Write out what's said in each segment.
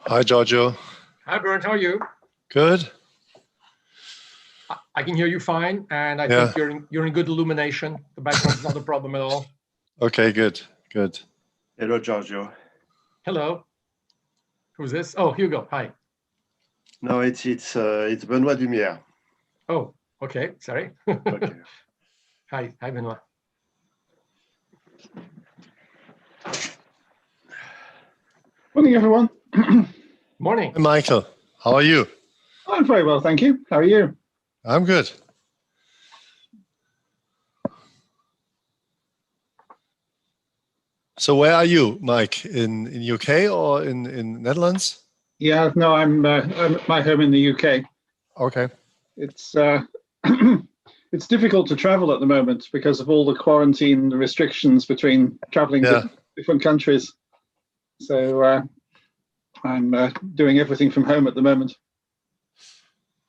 Hi, Giorgio. Hi, Bernd. How are you? Good. I can hear you fine, and I think you're in good illumination. The background's not a problem at all. Okay, good. Hello, Giorgio. Hello. Who's this? Oh, Hugo. Hi. No, it's Benoit Dumière. Oh, okay. Sorry. Okay. Hi, Benoit. Morning, everyone. Morning. Hi, Michael. How are you? I'm very well, thank you. How are you? I'm good. So where are you, Mike? In UK or in Netherlands? Yeah, no, I'm at my home in the UK. Okay. It's it's difficult to travel at the moment because of all the quarantine restrictions between traveling to different countries. So I'm doing everything from home at the moment.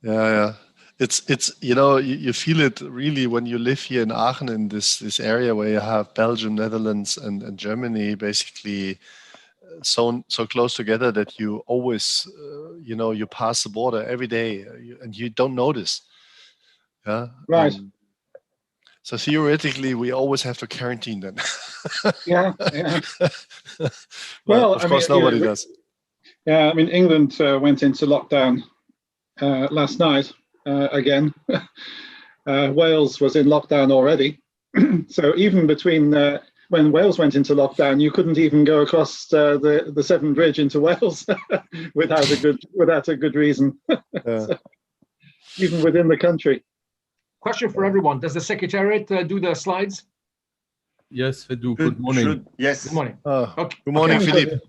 Yeah. It's you feel it really when you live here in Aachen, in this area where you have Belgium, Netherlands, and Germany basically so close together that you always you pass the border every day and you don't notice. Yeah. Right. So theoretically, we always have to quarantine then. Yeah. Well, of course, nobody does. Yeah, I mean, England went into lockdown last night again. Wales was in lockdown already. So even between when Wales went into lockdown, you couldn't even go across the Severn Bridge into Wales without a good reason. So, even within the country. Question for everyone: does the Secretariat do the slides? Yes, we do. Good morning. Yes. Good morning. Okay. Good morning, Philippe.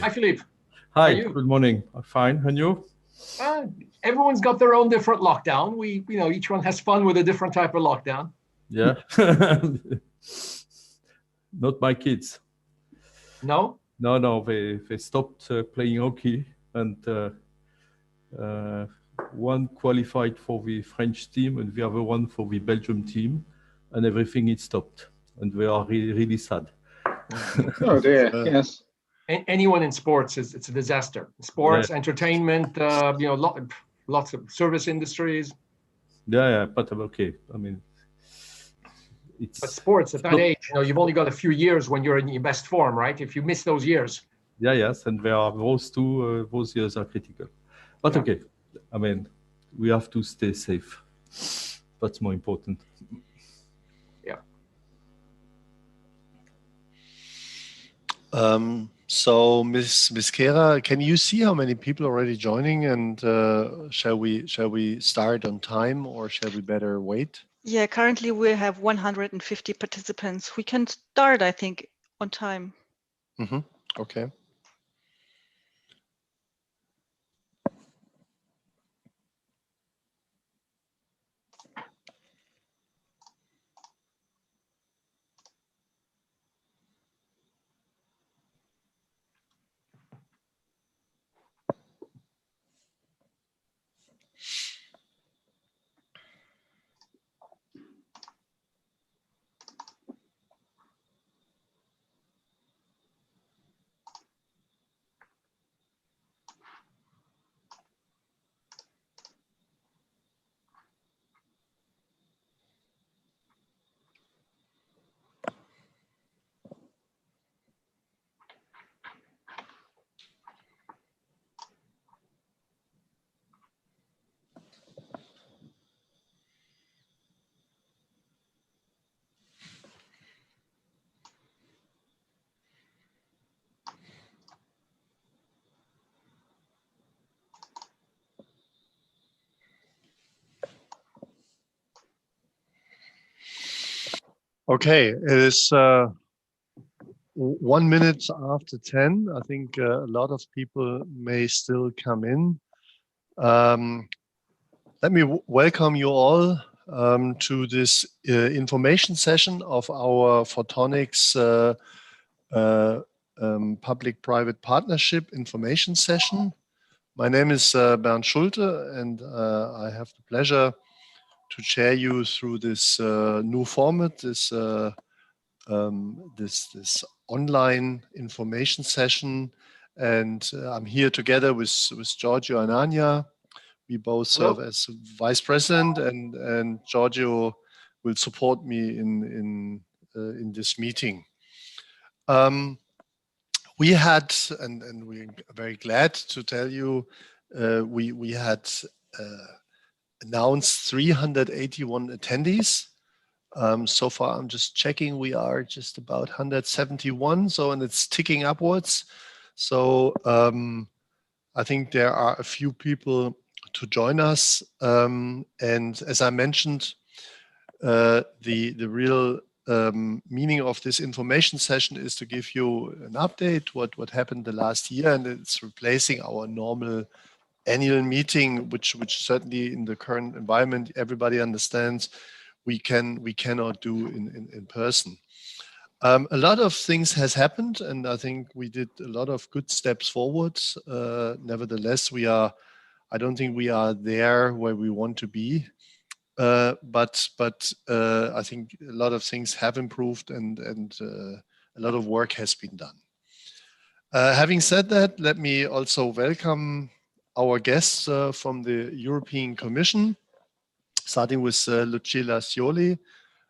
Hi, Philippe. Hi. Good morning. Fine. And you? Everyone's got their own different lockdown. Each one has fun with a different type of lockdown. Yeah. Not my kids. No? No. They stopped playing hockey, and one qualified for the French team and the other one for the Belgium team, and everything is stopped, and they are really sad. Oh dear. Yes. Anyone in sports it's a disaster. Sports, entertainment, lots of service industries. Yeah, but okay. I mean, but sports at that age, you've only got a few years when you're in your best form, right? If you miss those years. Yes, and those years are critical. But okay, I mean, we have to stay safe. That's more important. Yeah. So, Ms. Kera, can you see how many people are already joining? And shall we start on time, or shall we better wait? Yeah, currently we have 150 participants. We can start, I think, on time. Mm-hmm. Okay. Okay, it is 1 minute after 10. I think a lot of people may still come in. Let me welcome you all to this information session of our Photonics public-private partnership information session. My name is Bernd Schulte, and I have the pleasure to chair you through this new format, this online information session And I'm here together with Giorgio and Anya. We both serve as vice president, and Giorgio will support me in this meeting. We had, and we're very glad to tell you, we had announced 381 attendees. So far, I'm just checking, we are just about 171, and it's ticking upwards. So I think there are a few people to join us. And as I mentioned, the real meaning of this information session is to give you an update what happened the last year, and it's replacing our normal annual meeting, which certainly in the current environment everybody understands we cannot do in person. A lot of things has happened, and I think we did a lot of good steps forward. Nevertheless, I don't think we are there where we want to be. But I think a lot of things have improved, and a lot of work has been done. Having said that, let me also welcome our guests from the European Commission, starting with Lucilla Scioli,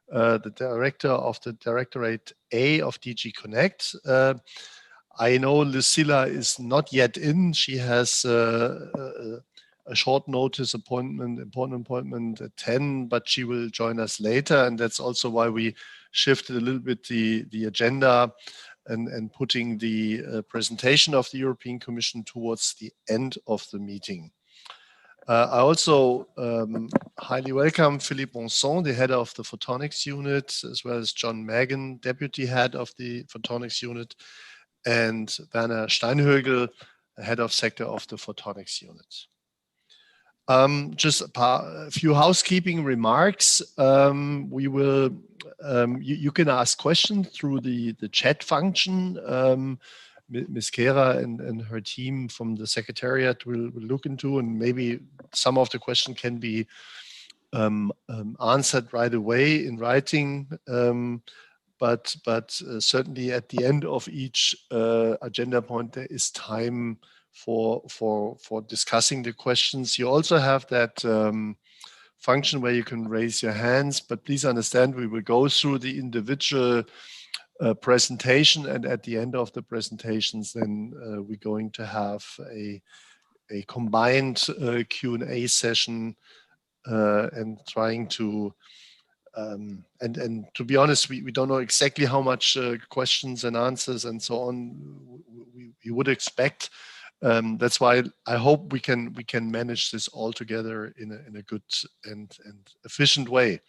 the director of the Directorate A of DG Connect. I know Lucilla is not yet in. She has a short notice important appointment at 10, but she will join us later. And that's also why we shifted a little bit the agenda and putting the presentation of the European Commission towards the end of the meeting. I also highly welcome Philippe Bonson, the head of the Photonics unit, as well as John Magan, deputy head of the Photonics unit, and Werner Steinhögel, head of sector of the Photonics unit. Just a few housekeeping remarks. We will, you can ask questions through the chat function. Ms. Kera and her team from the Secretariat will look into, and maybe some of the questions can be answered right away in writing. But certainly at the end of each agenda point, there is time for discussing the questions. You also have that function where you can raise your hands, but please understand we will go through the individual presentation, and at the end of the presentations then we're going to have a combined Q&A session and trying to and to be honest, we don't know exactly how much questions and answers and so on we would expect. That's why I hope we can manage this all together in a good and efficient way.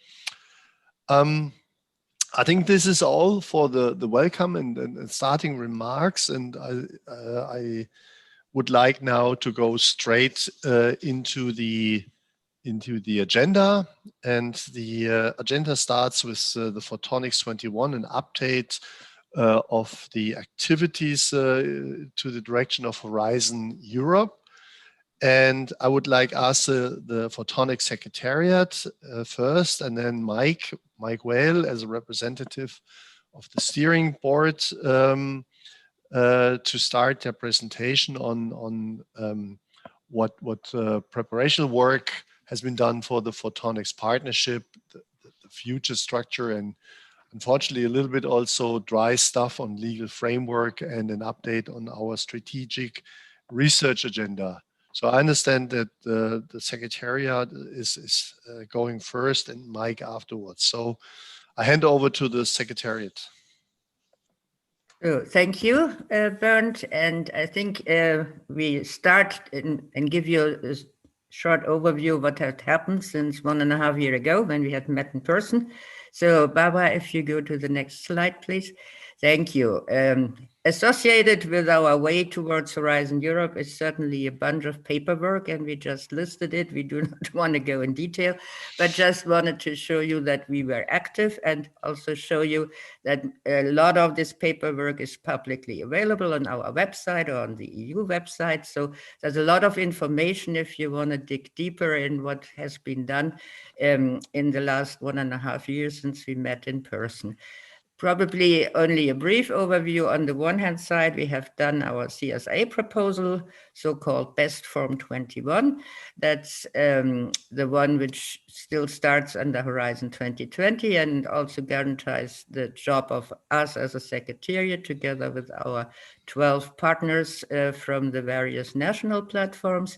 I think this is all for the welcome and starting remarks, and I would like now to go straight into the agenda. And the agenda starts with the Photonics21, an update of the activities to the direction of Horizon Europe. And I would like ask the Photonics Secretariat first, and then Mike Whale as a representative of the steering board to start their presentation on what preparation work has been done for the Photonics partnership, the future structure, and unfortunately a little bit also dry stuff on legal framework and an update on our strategic research agenda. So I understand that the Secretariat is going first and Mike afterwards. So I hand over to the Secretariat. Oh, thank you, Bernd. And I think we start and give you a short overview of what had happened since 1.5 years ago when we had met in person. So Barbara, if you go to the next slide, please. Thank you. Associated with our way towards Horizon Europe is certainly a bunch of paperwork, and we just listed it. We do not want to go in detail, but just wanted to show you that we were active and also show you that a lot of this paperwork is publicly available on our website or on the EU website. So there's a lot of information if you want to dig deeper in what has been done in the last 1.5 years since we met in person. Probably only a brief overview. On the one hand side, we have done our CSA proposal, so-called Best Form 21. That's the one which still starts under Horizon 2020 and also guarantees the job of us as a secretariat together with our 12 partners from the various national platforms.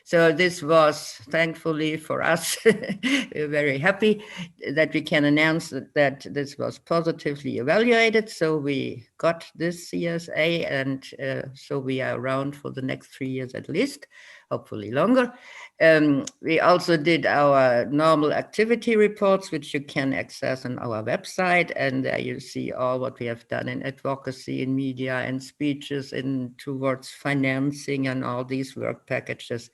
So this was, thankfully for us, we're very happy that we can announce that this was positively evaluated. So we got this CSA, and so we are around for the next 3 years at least, hopefully longer. We also did our normal activity reports, which you can access on our website. And there you see all what we have done in advocacy, in media, and speeches, in towards financing and all these work packages.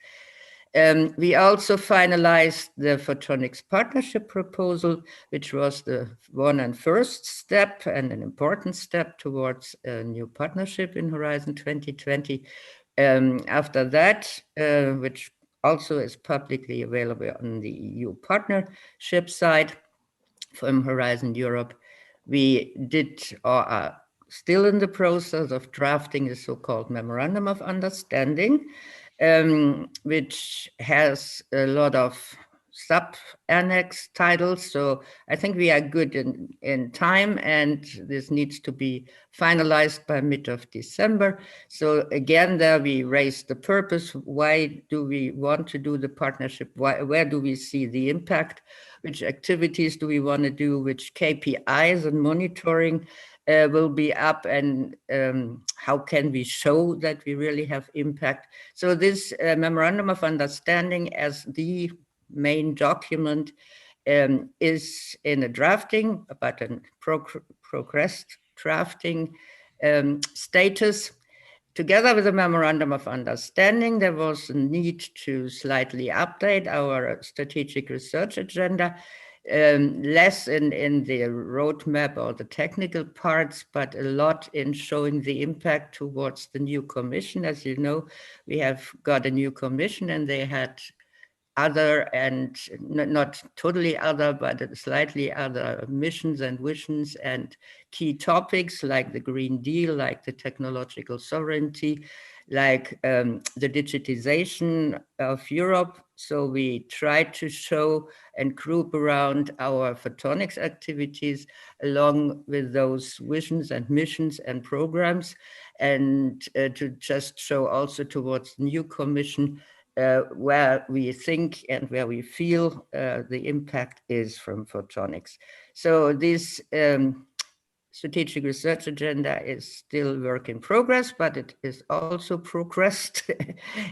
We also finalized the Photonics partnership proposal, which was the one and first step and an important step towards a new partnership in Horizon 2020. After that, which also is publicly available on the EU partnership side from Horizon Europe, we did or are still in the process of drafting the so-called Memorandum of Understanding, which has a lot of sub-annex titles. So I think we are good in time, and this needs to be finalized by mid of December. So again, there we raised the purpose. Why do we want to do the partnership? Where do we see the impact? Which activities do we want to do? Which KPIs and monitoring will be up, and how can we show that we really have impact? So this Memorandum of Understanding as the main document is in a drafting, but a progressed drafting status. Together with the Memorandum of Understanding, there was a need to slightly update our strategic research agenda, less in the roadmap or the technical parts, but a lot in showing the impact towards the new commission. As you know, we have got a new commission, and they had other, and not totally other, but slightly other missions and visions and key topics like the Green Deal, like the technological sovereignty, like the digitization of Europe. So we tried to show and group around our photonics activities along with those visions and missions and programs, and to just show also towards the new commission where we think and where we feel the impact is from photonics. So this strategic research agenda is still work in progress, but it is also progressed.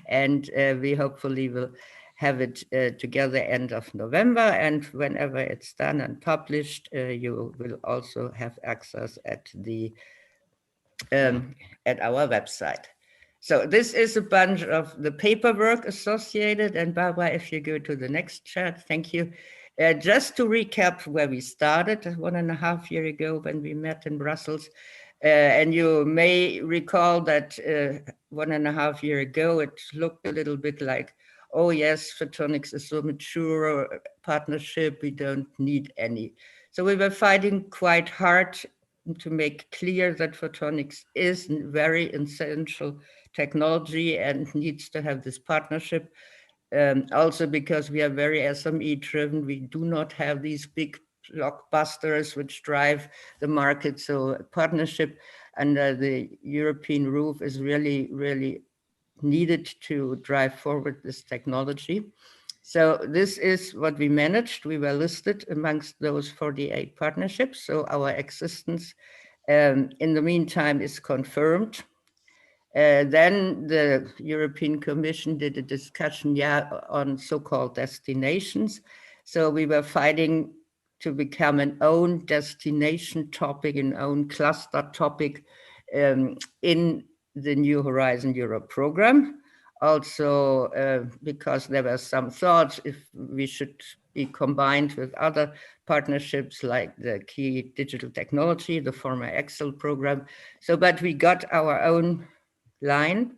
And we hopefully will have it together end of November. And whenever it's done and published, you will also have access at the at our website. So this is a bunch of the paperwork associated. And Barbara, if you go to the next chart, thank you. Just to recap where we started 1.5 years ago when we met in Brussels. And you may recall that 1.5 years ago, it looked a little bit like, oh yes, photonics is so mature partnership, we don't need any. So we were fighting quite hard to make clear that photonics is very essential technology and needs to have this partnership. Also because we are very SME driven, we do not have these big blockbusters which drive the market. So a partnership under the European roof is really, really needed to drive forward this technology. So this is what we managed. We were listed amongst those 48 partnerships. So our existence in the meantime is confirmed. Then the European Commission did a discussion on so-called destinations. So we were fighting to become an own destination topic, an own cluster topic in the New Horizon Europe program. Also, because there were some thoughts if we should be combined with other partnerships like the key digital technology, the former Excel program. So, but we got our own line.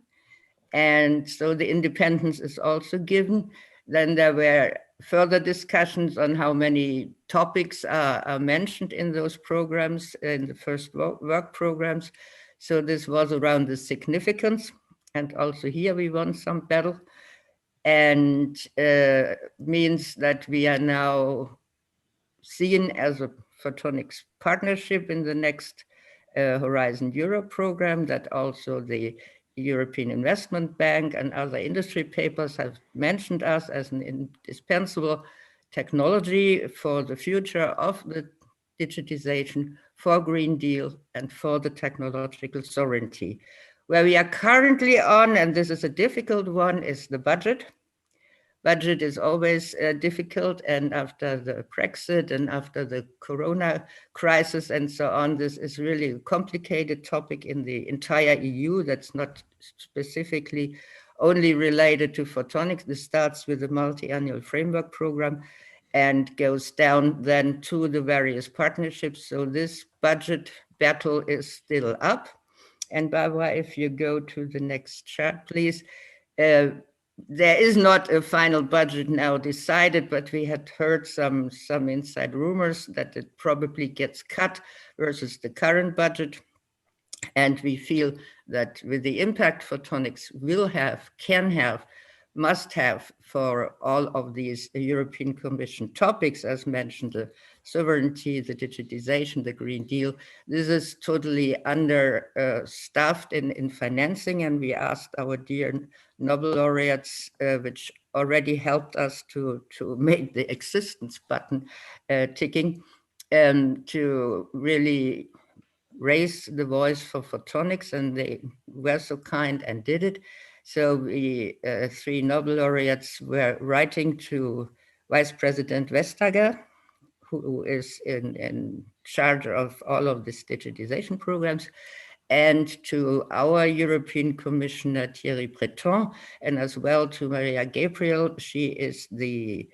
And so the independence is also given. Then there were further discussions on how many topics are mentioned in those programs, in the first work programs. So this was around the significance. And also here we won some battle, and means that we are now seen as a photonics partnership in the next Horizon Europe program, that also the European Investment Bank and other industry papers have mentioned us as an indispensable technology for the future of the digitization, for Green Deal, and for the technological sovereignty. Where we are currently on, and this is a difficult one, is the budget. Budget is always difficult, and after the Brexit and after the Corona crisis and so on, this is really a complicated topic in the entire EU. That's not specifically only related to photonics. This starts with the multi-annual framework program and goes down then to the various partnerships. So this budget battle is still up. And Barbara, if you go to the next chart, please. There is not a final budget now decided, but we had heard some inside rumors that it probably gets cut versus the current budget. And we feel that with the impact photonics will have, can have, must have for all of these European Commission topics, as mentioned, the sovereignty, the digitization, the Green Deal, this is totally understaffed in financing. And we asked our dear Nobel laureates, which already helped us to make the existence button ticking, to really raise the voice for photonics, and they were so kind and did it. So we, 3 Nobel laureates, were writing to Vice President Vestager, who is in charge of all of these digitization programs, and to our European Commissioner Thierry Breton, and as well to Maria Gabriel. She is the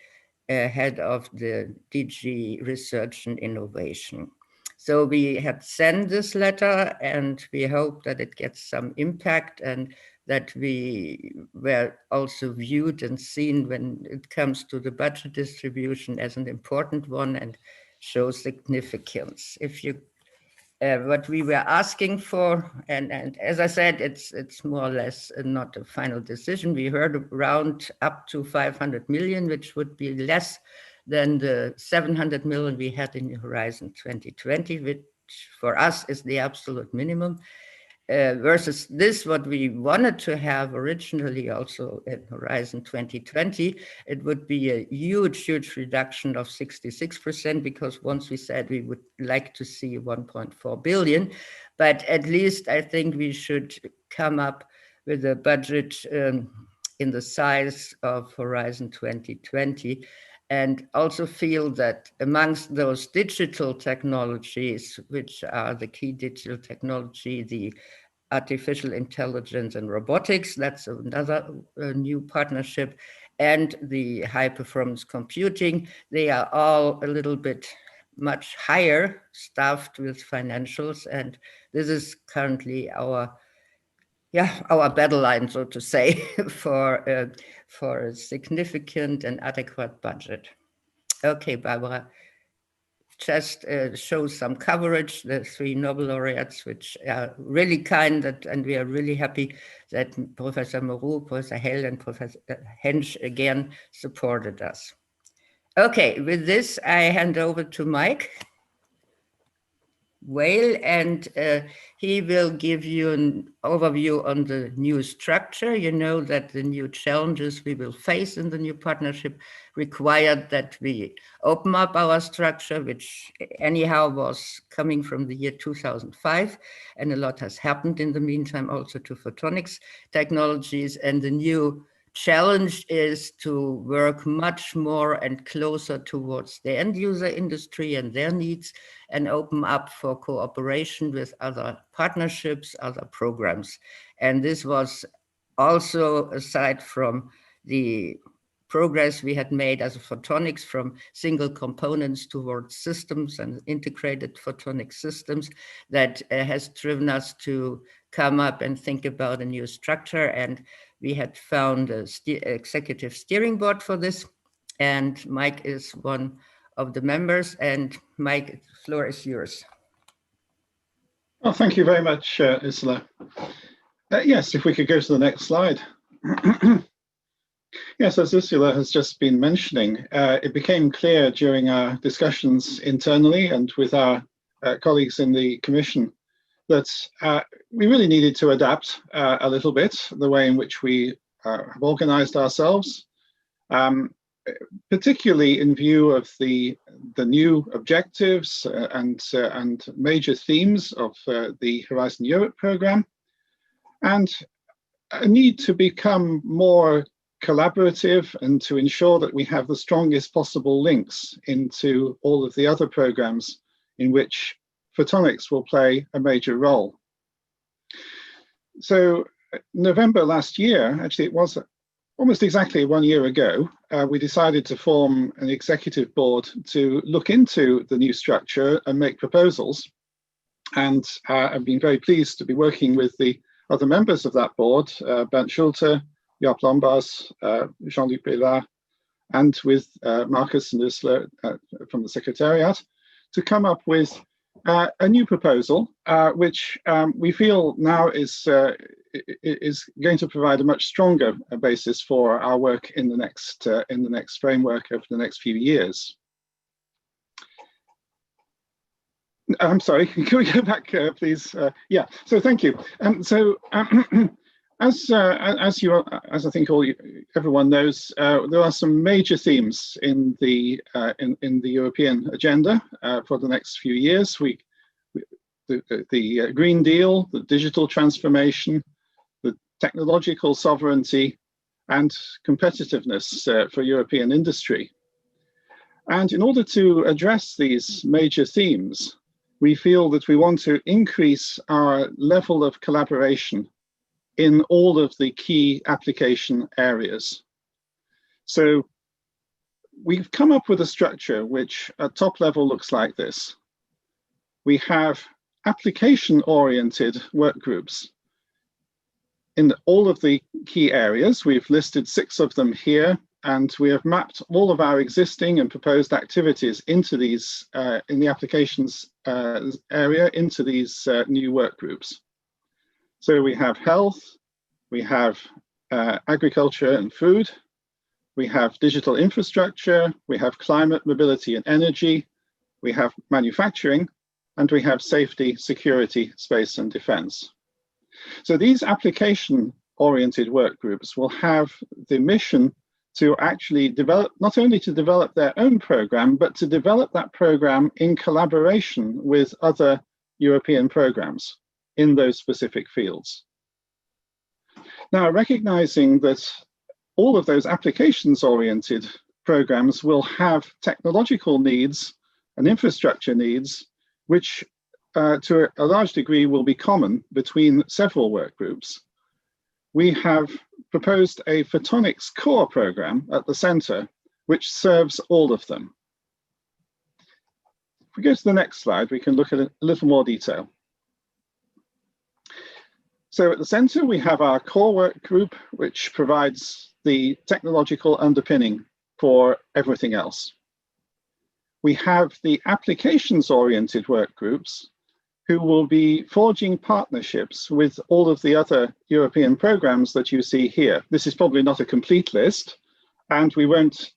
head of the DG Research and Innovation. So we had sent this letter, and we hope that it gets some impact, and that we were also viewed and seen when it comes to the budget distribution as an important one and shows significance. If you what we were asking for, and as I said, it's more or less not a final decision. We heard around up to 500 million, which would be less than the 700 million we had in Horizon 2020, which for us is the absolute minimum. Versus this, what we wanted to have originally also in Horizon 2020, it would be a huge reduction of 66%, because once we said we would like to see 1.4 billion, but at least I think we should come up with a budget in the size of Horizon 2020, and also feel that amongst those digital technologies, which are the key digital technology, the artificial intelligence and robotics, that's another new partnership, and the high performance computing, they are all a little bit much higher staffed with financials. And this is currently our battle line, so to say, for a significant and adequate budget. Okay, Barbara, just show some coverage, the 3 Nobel laureates, which are really kind, and we are really happy that Professor Moreau, Professor Hell, and Professor Hensch again supported us. Okay, with this, I hand over to Mike Whale, and he will give you an overview on the new structure. You know that the new challenges we will face in the new partnership required that we open up our structure, which anyhow was coming from the year 2005, and a lot has happened in the meantime also to photonics technologies. And the new challenge is to work much more and closer towards the end user industry and their needs, and open up for cooperation with other partnerships, other programs. And this was also, aside from the progress we had made as a photonics from single components towards systems and integrated photonic systems that has driven us to come up and think about a new structure. And we had found a executive steering board for this. And Mike is one of the members. And Mike, the floor is yours. Well, thank you very much, Isla. Yes, if we could go to the next slide. Yes, as Ursula has just been mentioning, it became clear during our discussions internally and with our colleagues in the Commission that we really needed to adapt a little bit the way in which we have organized ourselves, particularly in view of the new objectives and major themes of the Horizon Europe program, and a need to become more collaborative and to ensure that we have the strongest possible links into all of the other programs in which photonics will play a major role. So November last year, actually it was almost exactly 1 year ago, we decided to form an executive board to look into the new structure and make proposals. And I've been very pleased to be working with the other members of that board, Bernd Schulte, Jaap Lombas, Jean-Luc Bélard, and with Marcus and Ursula from the Secretariat, to come up with a new proposal, which we feel now is going to provide a much stronger basis for our work in the next framework over the next few years. I'm sorry, can we go back, please? Yeah, so thank you. As I think everyone knows, there are some major themes in the European agenda for the next few years. The Green Deal, the digital transformation, the technological sovereignty, and competitiveness for European industry. And in order to address these major themes, we feel that we want to increase our level of collaboration in all of the key application areas. So we've come up with a structure which at top level looks like this. We have application-oriented work groups in all of the key areas. We've listed 6 of them here, and we have mapped all of our existing and proposed activities into these, in the applications area, into these new work groups. So we have health, we have agriculture and food, we have digital infrastructure, we have climate, mobility and energy, we have manufacturing, and we have safety, security, space and defense. So these application-oriented work groups will have the mission to actually develop, not only to develop their own program, but to develop that program in collaboration with other European programs in those specific fields. Now, recognizing that all of those applications-oriented programs will have technological needs and infrastructure needs, which to a large degree will be common between several work groups, we have proposed a photonics core program at the center, which serves all of them. If we go to the next slide, we can look at a little more detail. So at the center, we have our core work group, which provides the technological underpinning for everything else. We have the applications-oriented work groups who will be forging partnerships with all of the other European programs that you see here. This is probably not a complete list, and we won't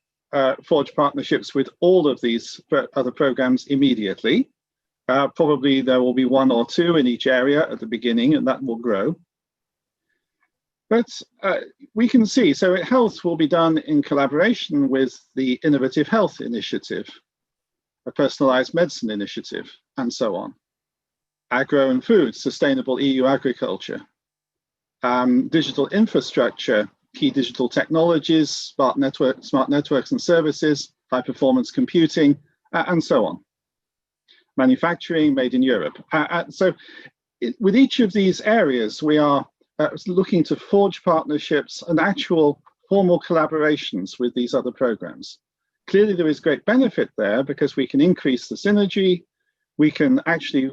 forge partnerships with all of these other programs immediately. Probably there will be 1 or 2 in each area at the beginning, and that will grow. But we can see, so health will be done in collaboration with the Innovative Health Initiative, a personalized medicine initiative, and so on. Agro and food, sustainable EU agriculture. Digital infrastructure, key digital technologies, smart networks and services, high performance computing, and so on. Manufacturing, made in Europe. With each of these areas, we are looking to forge partnerships and actual formal collaborations with these other programs. Clearly, there is great benefit there because we can increase the synergy. We can actually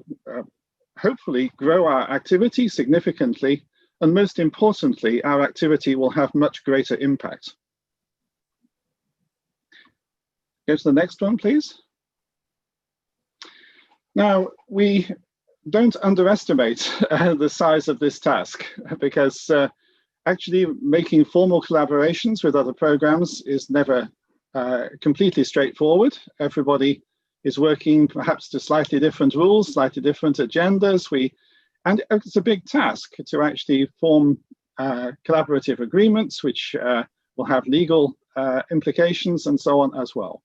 hopefully grow our activity significantly. And most importantly, our activity will have much greater impact. Go to the next one, please. Now, we don't underestimate the size of this task because actually making formal collaborations with other programs is never completely straightforward. Everybody is working perhaps to slightly different rules, slightly different agendas. And it's a big task to actually form collaborative agreements, which will have legal implications and so on as well.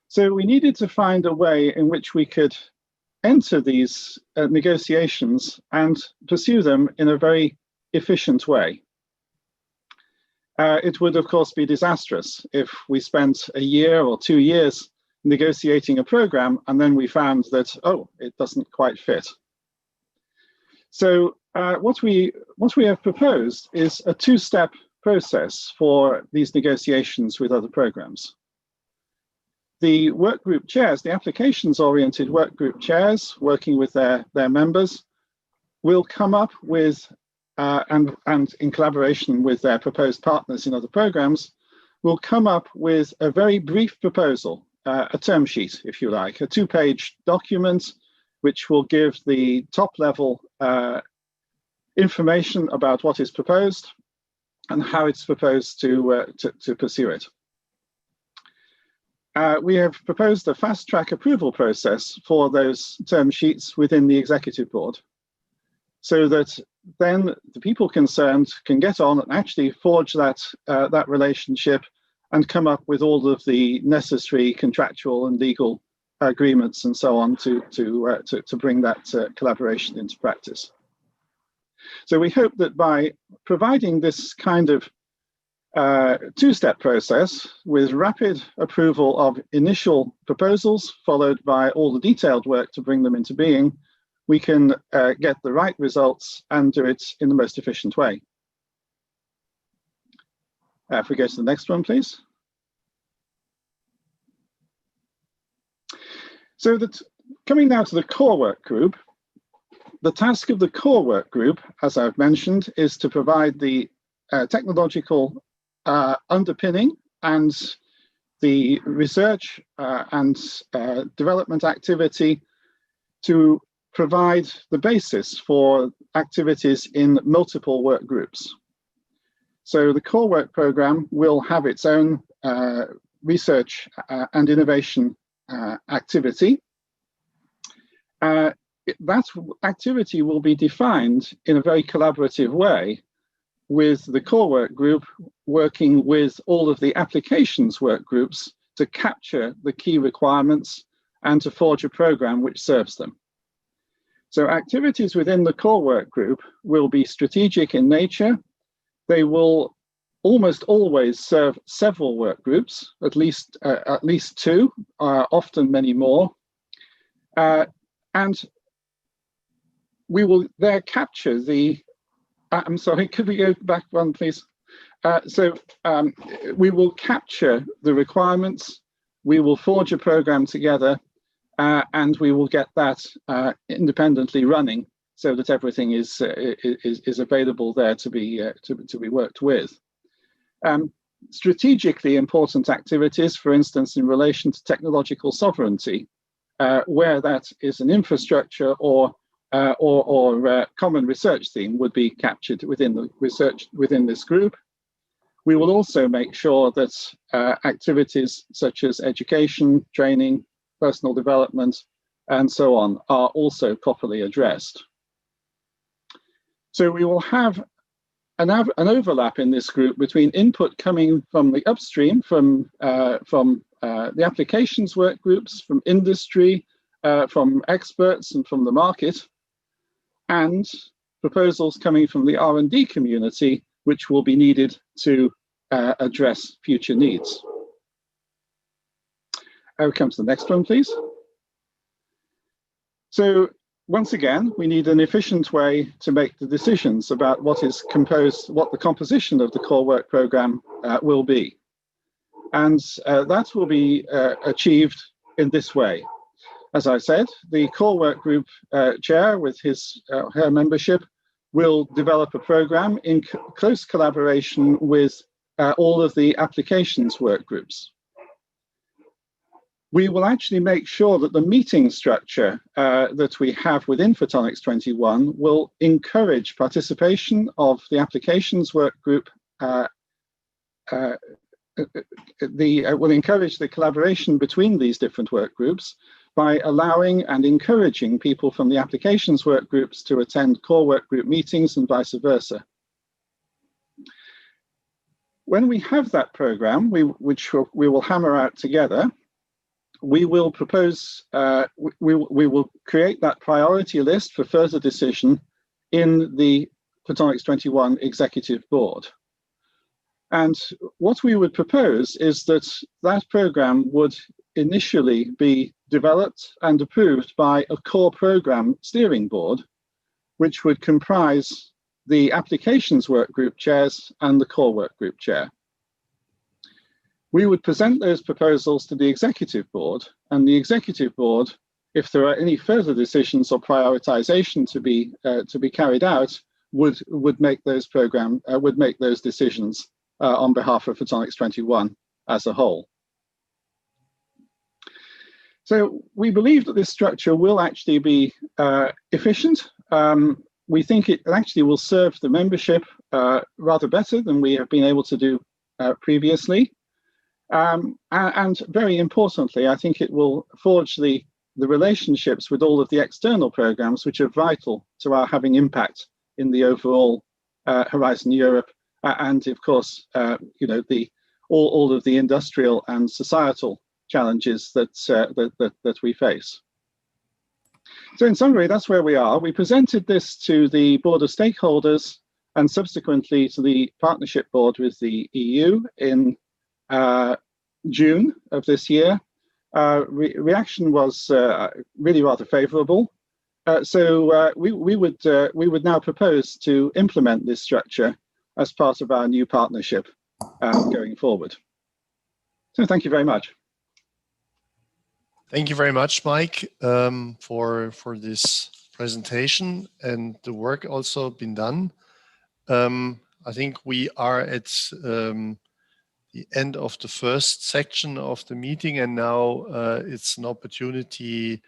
So we needed to find a way in which we could enter these negotiations and pursue them in a very efficient way. It would, of course, be disastrous if we spent a year or 2 years negotiating a program and then we found that, oh, it doesn't quite fit. So what we have proposed is a two-step process for these negotiations with other programs. The workgroup chairs, the applications-oriented workgroup chairs, working with their members, will come up with, and in collaboration with their proposed partners in other programs, will come up with a very brief proposal, a term sheet, if you like, a 2-page document, which will give the top-level information about what is proposed and how it's proposed to pursue it. We have proposed a fast-track approval process for those term sheets within the executive board, so that then the people concerned can get on and actually forge that relationship and come up with all of the necessary contractual and legal agreements and so on to bring that collaboration into practice. So we hope that by providing this kind of two-step process with rapid approval of initial proposals, followed by all the detailed work to bring them into being, we can get the right results and do it in the most efficient way. If we go to the next one, please. So that coming now to the core work group, the task of the core work group, as I've mentioned, is to provide the technological underpinning and the research and development activity to provide the basis for activities in multiple work groups. So the core work program will have its own research and innovation activity. That activity will be defined in a very collaborative way, with the core work group working with all of the applications work groups to capture the key requirements and to forge a program which serves them. So activities within the core work group will be strategic in nature. They will almost always serve several work groups, at least 2, often many more. And we will there capture the, I'm sorry, could we go back one, please? We will capture the requirements, we will forge a program together, and we will get that independently running so that everything is available there to be worked with. Strategically important activities, for instance, in relation to technological sovereignty, where that is an infrastructure or common research theme, would be captured within the research within this group. We will also make sure that activities such as education, training, personal development, and so on are also properly addressed. So we will have an overlap in this group between input coming from the upstream, from the applications work groups, from industry, from experts and from the market, and proposals coming from the R&D community, which will be needed to address future needs. I will come to the next one, please. So once again, we need an efficient way to make the decisions about what the composition of the core work program will be. And that will be achieved in this way. As I said, the core work group chair with her membership will develop a program in close collaboration with all of the applications work groups. We will actually make sure that the meeting structure that we have within Photonics21 will encourage participation of the applications work group, will encourage the collaboration between these different work groups by allowing and encouraging people from the applications work groups to attend core work group meetings and vice versa. When we have that program, which we will hammer out together, we will propose, we will create that priority list for further decision in the Photonics21 Executive Board. And what we would propose is that that program would initially be developed and approved by a core program steering board, which would comprise the applications work group chairs and the core work group chair. We would present those proposals to the executive board, and the executive board, if there are any further decisions or prioritization to be carried out, would make those decisions on behalf of Photonics21 as a whole. So we believe that this structure will actually be efficient. We think it actually will serve the membership rather better than we have been able to do previously. And very importantly, I think it will forge the relationships with all of the external programs which are vital to our having impact in the overall Horizon Europe, and of course, you know, all of the industrial and societal challenges that we face. So in summary, that's where we are. We presented this to the Board of Stakeholders and subsequently to the Partnership Board with the EU in June of this year. Reaction was really rather favourable. So we would now propose to implement this structure as part of our new partnership going forward. So thank you very much. Thank you very much, Mike, for this presentation and the work also been done. I think we are at the end of the first section of the meeting, and now it's an opportunity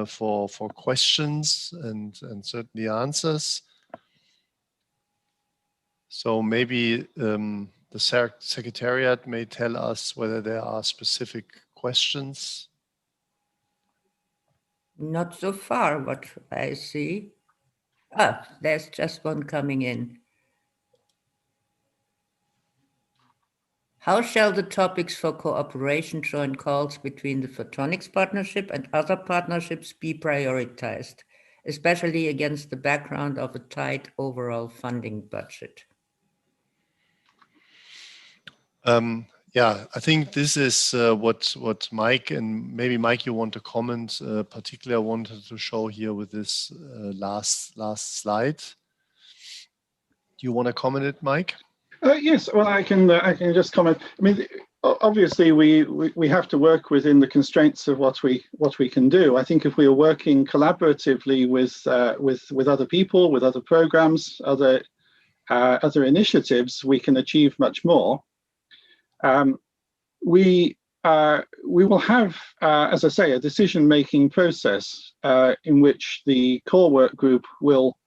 for questions and certainly answers. So maybe the Secretariat may tell us whether there are specific questions. Not so far, what I see. Ah, there's just one coming in. How shall the topics for cooperation join calls between the Photonics Partnership and other partnerships be prioritized, especially against the background of a tight overall funding budget? Yeah, I think this is what Mike, and maybe Mike, you want to comment. Particularly, I wanted to show here with this last slide. Do you want to comment it, Mike? Yes, well, I can just comment. I mean, obviously, we have to work within the constraints of what we can do. I think if we are working collaboratively with other people, with other programs, other initiatives, we can achieve much more. We will have, as I say, a decision-making process in which the core work group will,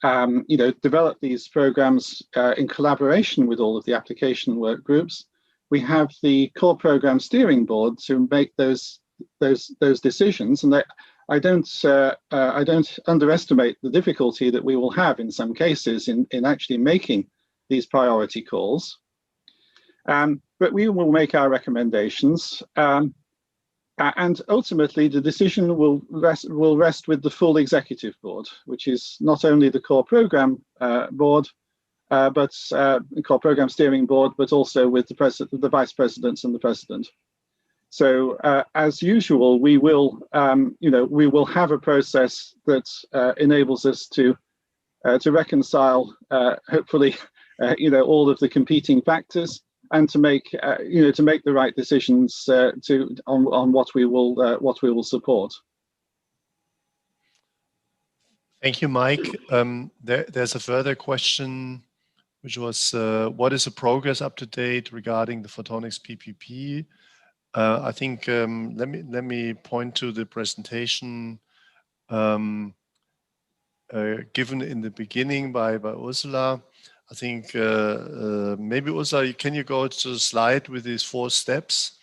develop these programs in collaboration with all of the application work groups. We have the core program steering board to make those decisions, and I don't underestimate the difficulty that we will have in some cases in actually making these priority calls. But we will make our recommendations, and ultimately the decision will rest with the full executive board, which is not only the core program board, but core program steering board, but also with the president, the vice presidents, and the president. So as usual, we will, we will have a process that enables us to reconcile, hopefully, all of the competing factors, and to make, to make the right decisions on what we will support. Thank you, Mike. There's a further question, which was, what is the progress up to date regarding the photonics PPP? I think let me point to the presentation given in the beginning by Ursula. I think maybe Ursula, can you go to the slide with these 4 steps?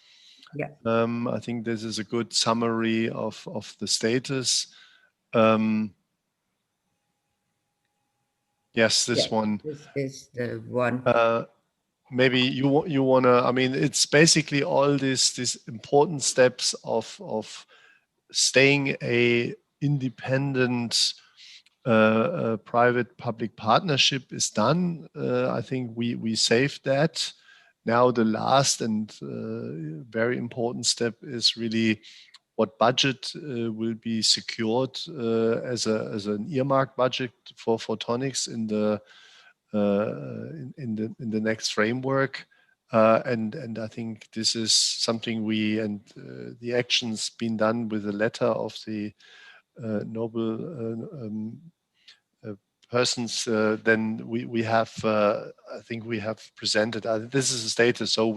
Yeah. I think this is a good summary of the status. Yes, this one. This is the one. Maybe you wanna. I mean, it's basically all these important steps of staying a independent private-public partnership is done. I think we saved that. Now the last and very important step is really what budget will be secured as an earmarked budget for photonics in the next framework. And I think this is something the action's been done with the letter of the noble persons. Then we have, I think we have presented. This is the status. So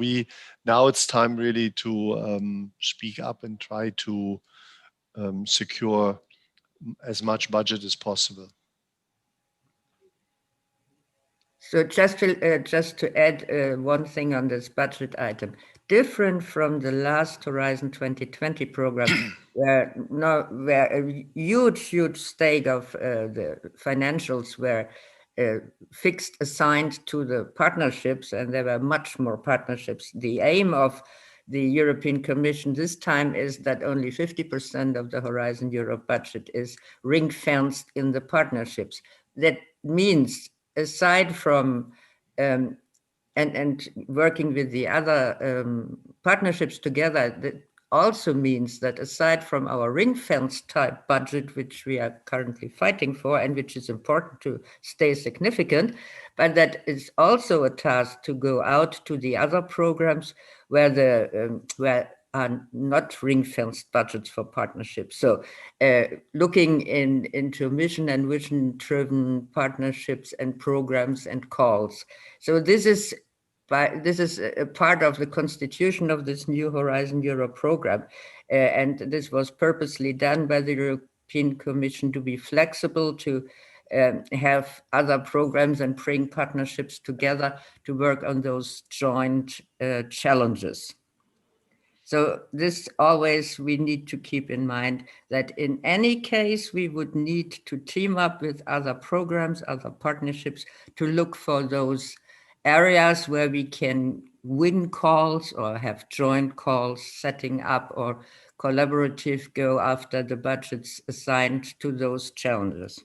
now it's time really to speak up and try to secure as much budget as possible. So just to add one thing on this budget item, different from the last Horizon 2020 program, where a huge stake of the financials were fixed, assigned to the partnerships, and there were much more partnerships. The aim of the European Commission this time is that only 50% of the Horizon Europe budget is ring-fenced in the partnerships. That means, aside from and working with the other partnerships together, that also means that aside from our ring-fence type budget, which we are currently fighting for and which is important to stay significant, but that is also a task to go out to the other programs where are not ring-fenced budgets for partnerships. So looking into mission and vision-driven partnerships and programs and calls. So this is a part of the constitution of this new Horizon Europe program. And this was purposely done by the European Commission to be flexible, to have other programs and bring partnerships together to work on those joint challenges. So this always we need to keep in mind that in any case, we would need to team up with other programs, other partnerships to look for those areas where we can win calls or have joint calls setting up or collaborative go after the budgets assigned to those challenges.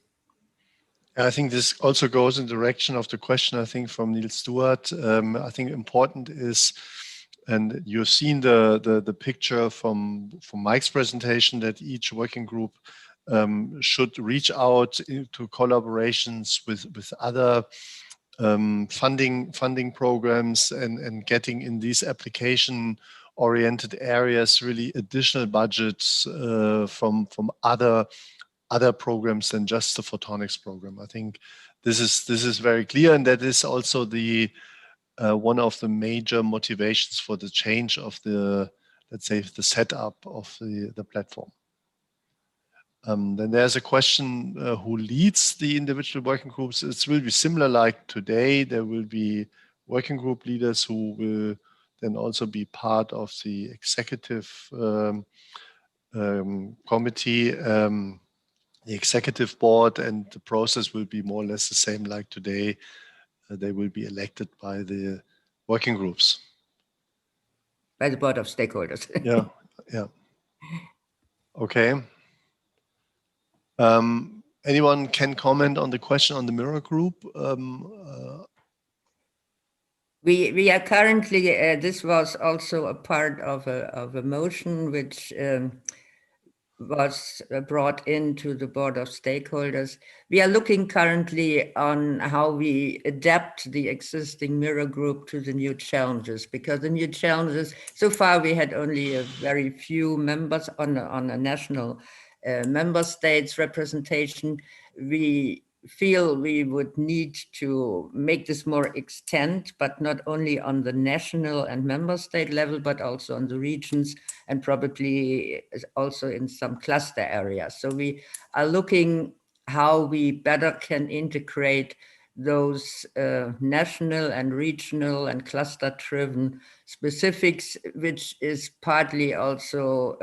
I think this also goes in the direction of the question, I think, from Niels Stewart. I think important is, and you've seen the picture from Mike's presentation, that each working group should reach out to collaborations with other funding programs and getting in these application-oriented areas really additional budgets from other programs than just the photonics program. I think this is very clear, and that is also the one of the major motivations for the change of the, let's say, the setup of the platform. Then there's a question, who leads the individual working groups? It will be similar like today. There will be working group leaders who will then also be part of the executive committee, the executive board, and the process will be more or less the same like today. They will be elected by the working groups. By the board of stakeholders. Yeah. Okay. Anyone can comment on the question on the mirror group? We are currently, this was also a part of a motion which was brought into the board of stakeholders. We are looking currently on how we adapt the existing mirror group to the new challenges, because the new challenges, so far we had only a very few members on a national member states representation. We feel we would need to make this more extent, but not only on the national and member state level, but also on the regions and probably also in some cluster areas. So we are looking how we better can integrate those national and regional and cluster-driven specifics, which is partly also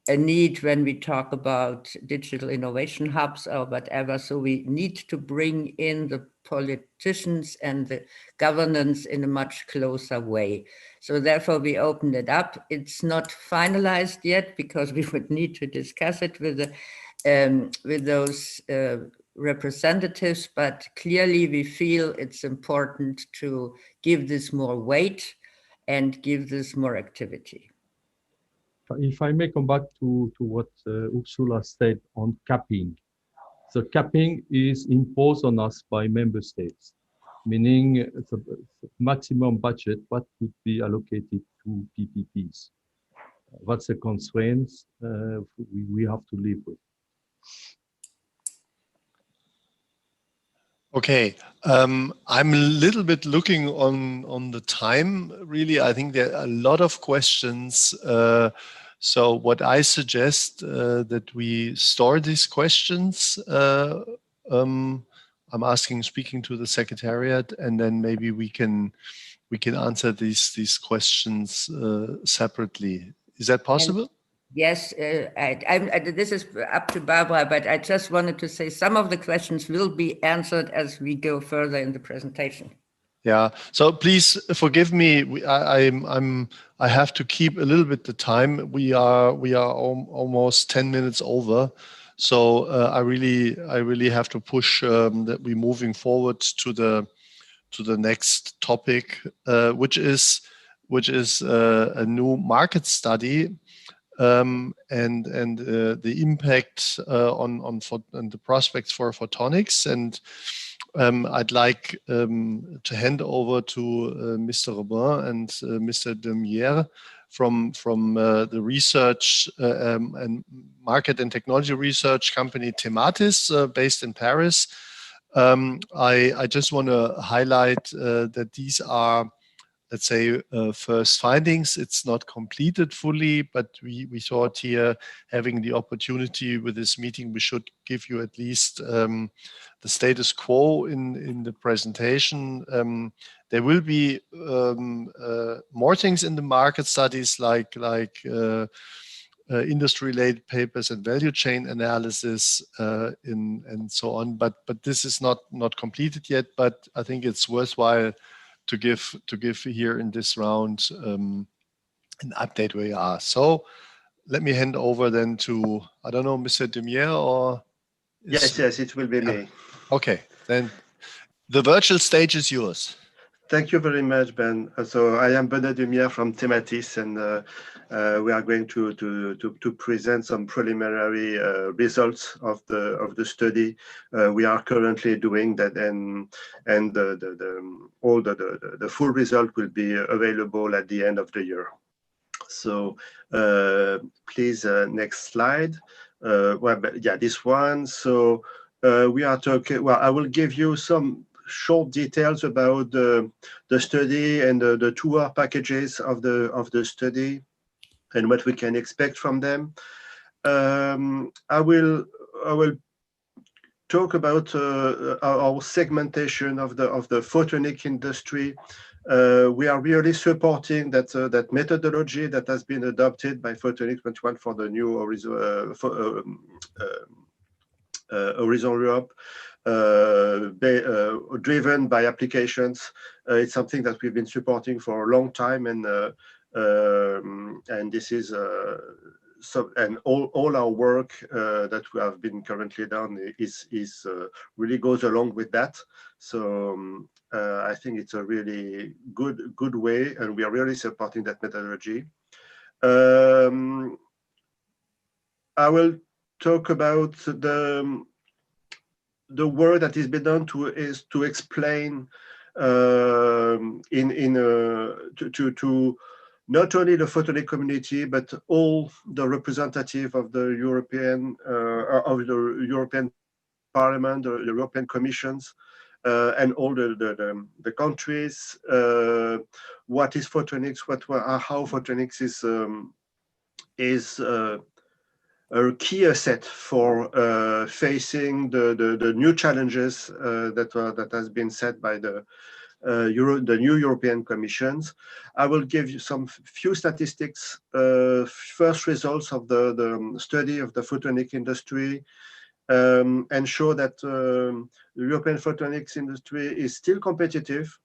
a need when we talk about digital innovation hubs or whatever. So we need to bring in the politicians and the governance in a much closer way. So therefore we opened it up. It's not finalized yet because we would need to discuss it with those representatives, but clearly we feel it's important to give this more weight and give this more activity. If I may come back to what Ursula said on capping. The capping is imposed on us by member states, meaning the maximum budget what would be allocated to PPPs. That's a constraint we have to live with. Okay, I'm a little bit looking on the time. Really, I think there are a lot of questions. So what I suggest that we store these questions. I'm speaking to the secretariat, and then maybe we can answer these questions separately. Is that possible? Yes, this is up to Barbara, but I just wanted to say some of the questions will be answered as we go further in the presentation. Yeah. So please forgive me. I have to keep a little bit the time. We are almost 10 minutes over. So I really have to push that we're moving forward to the next topic, which is a new market study. And the impact on the prospects for photonics. And I'd like to hand over to Mr. Robin and Mr. Demier from the research and market and technology research company Thematis, based in Paris. I just want to highlight that these are, let's say, first findings. It's not completed fully, but we thought here, having the opportunity with this meeting, we should give you at least the status quo in the presentation. There will be more things in the market studies, like industry-related papers and value chain analysis and so on. But this is not completed yet. But I think it's worthwhile to give here in this round an update where you are. So let me hand over then to, I don't know, Mr. Demier, or yes, it will be me. Okay, then the virtual stage is yours. Thank you very much, Ben. So I am Benoît Demier from Thematis, and we are going to present some preliminary results of the study we are currently doing. That and the full result will be available at the end of the year. So please, next slide. This one. So we are talking. Well, I will give you some short details about the study and the 2 packages of the study and what we can expect from them. I will talk about our segmentation of the photonic industry. We are really supporting that methodology that has been adopted by Photonics21 for the new Horizon Europe. Driven by applications. It's something that we've been supporting for a long time, and this is and all our work that we have been currently done is really goes along with that. So I think it's a really good way, and we are really supporting that methodology. I will talk about the work that has been done to explain to not only the photonic community but all the representative of the European Parliament, the European Commissions, and all the countries. What is photonics? How photonics is a key asset for facing the new challenges that has been set by the new European Commissions. I will give you some few statistics, first results of the study of the photonic industry, and show that the European photonics industry is still competitive.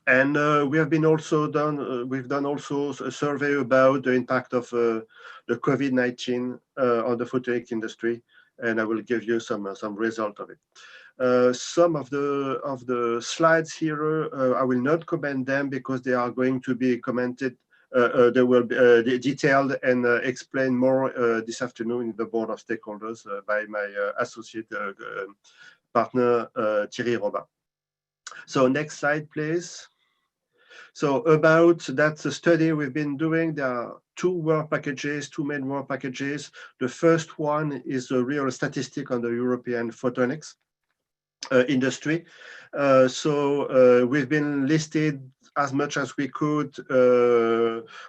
And we've done also a survey about the impact of the COVID-19 on the photonic industry, and I will give you some result of it. Some of the slides here, I will not comment them because they are going to be commented. They will be detailed and explained more this afternoon in the board of stakeholders by my associate partner Thierry Robin. So next slide, please. So about that study we've been doing, there are two main work packages. The first one is a real statistic on the European photonics industry. So we've been listed as much as we could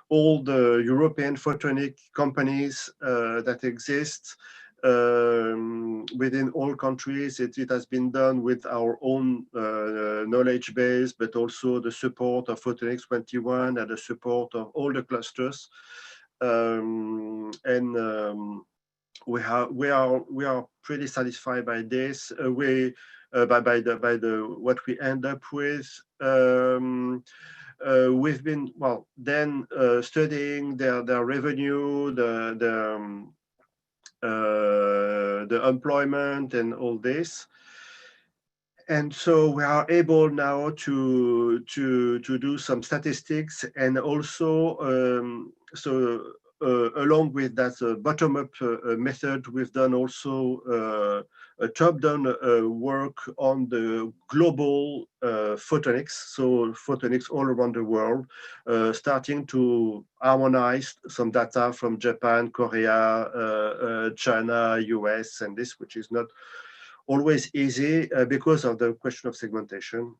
all the European photonic companies that exist within all countries. It has been done with our own knowledge base, but also the support of Photonics21 and the support of all the clusters. We are pretty satisfied by this. By what we end up with. We've been studying their revenue, the employment and all this, and so we are able now to do some statistics, and also along with that bottom-up method, we've done also a top-down work on the global photonics, so photonics all around the world, starting to harmonize some data from Japan, Korea, China, US, and this, which is not always easy because of the question of segmentation.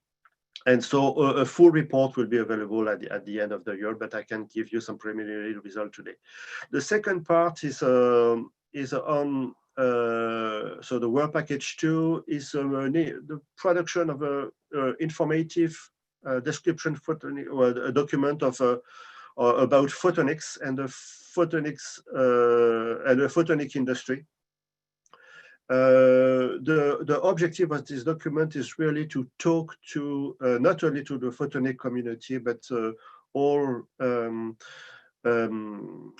And so a full report will be available at the end of the year, but I can give you some preliminary result today. The second part is on so the work package 2 is the production of a informative description photonic, or a document of about photonics and the photonic industry. The objective of this document is really to talk to not only to the photonic community, but all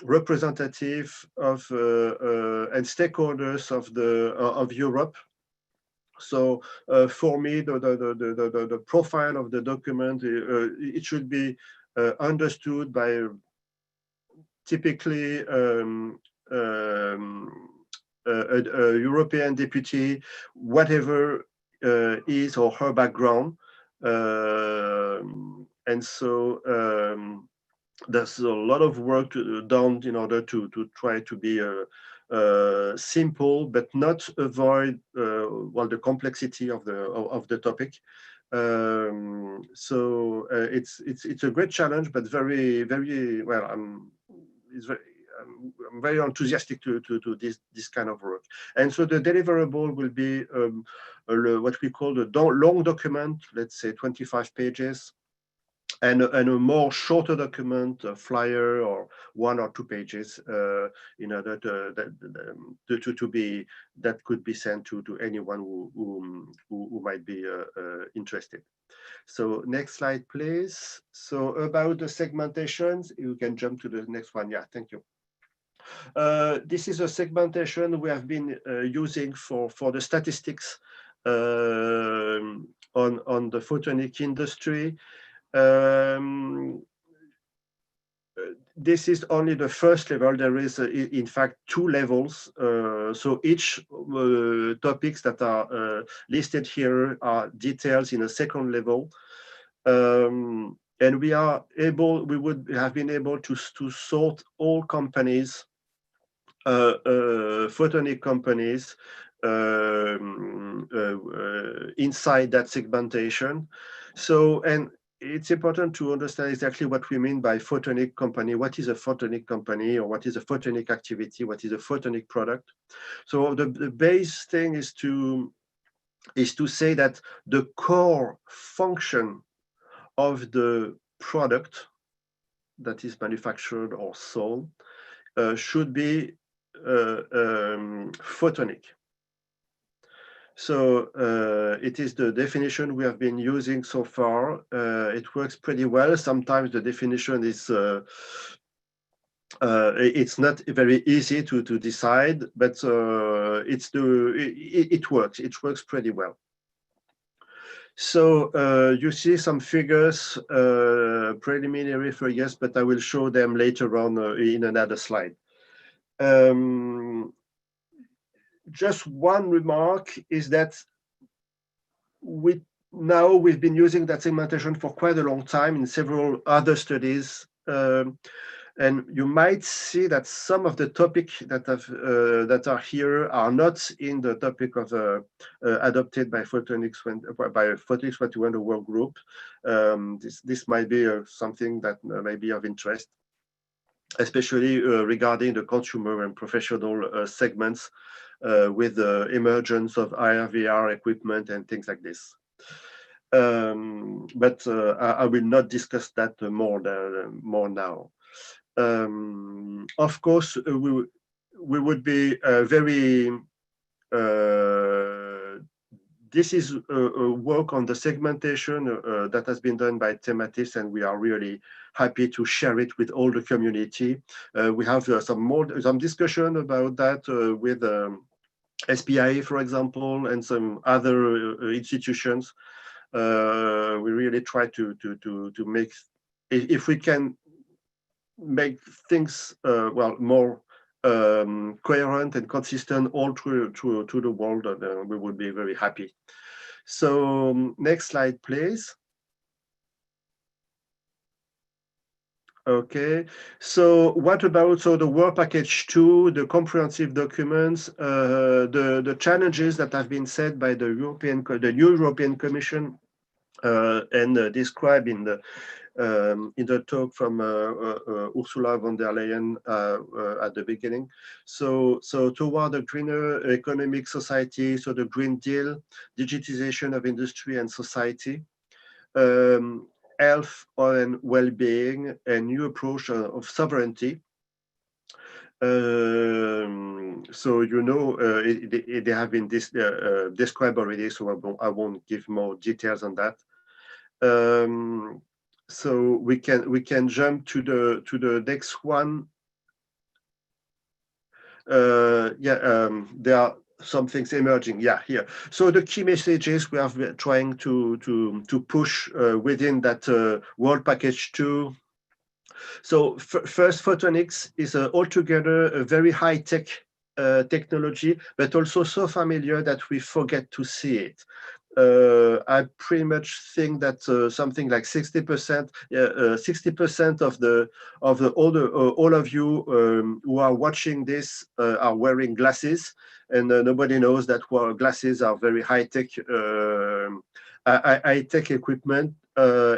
representative of and stakeholders of Europe. So for me, the profile of the document, it should be understood by typically a European deputy, whatever his or her background. And so there's a lot of work done in order to try to be simple, but not avoid the complexity of the topic. So it's a great challenge, but very well. I'm very enthusiastic to this kind of work. And so the deliverable will be what we call the long document, let's say 25 pages, and a more shorter document, a flyer or 1 or 2 pages, in order that could be sent to anyone who might be interested. So next slide, please. So about the segmentations, you can jump to the next one. Yeah, thank you. This is a segmentation we have been using for the statistics on the photonic industry. This is only the first level. There is, in fact, 2 levels. So each topics that are listed here are details in a second level. And we would have been able to sort all companies, photonic companies, inside that segmentation. So, and it's important to understand exactly what we mean by photonic company. What is a photonic company, or what is a photonic activity? What is a photonic product? So the base thing is to say that the core function of the product that is manufactured or sold should be photonic. So it is the definition we have been using so far. It works pretty well. Sometimes the definition is it's not very easy to decide, but it works. It works pretty well. So you see some figures, preliminary figures, but I will show them later on in another slide. Just one remark is that we've been using that segmentation for quite a long time in several other studies. And you might see that some of the topics that are here are not in the topic of adopted by Photonics21, the work group. This might be something that may be of interest, especially regarding the consumer and professional segments with the emergence of IR/VR equipment and things like this. But I will not discuss that more now. Of course, we would be very. This is work on the segmentation that has been done by Thematis, and we are really happy to share it with all the community. We have some discussion about that with SPIA, for example, and some other institutions. We really try to make, if we can make things more coherent and consistent all through the world, we would be very happy. So next slide, please. Okay, so what about the work package 2, the comprehensive documents, the challenges that have been set by the new European Commission and described in the talk from Ursula von der Leyen at the beginning. So toward a greener economic society, so the Green Deal, digitization of industry and society, health and well-being, a new approach of sovereignty. So you know they have been described already, so I won't give more details on that. So we can jump to the next one. There are some things emerging. Yeah, here. So the key messages we have been trying to push within that World Package 2. So first, photonics is altogether a very high-tech technology, but also so familiar that we forget to see it. I pretty much think that something like 60% of all of you who are watching this are wearing glasses, and nobody knows that glasses are very high-tech equipment,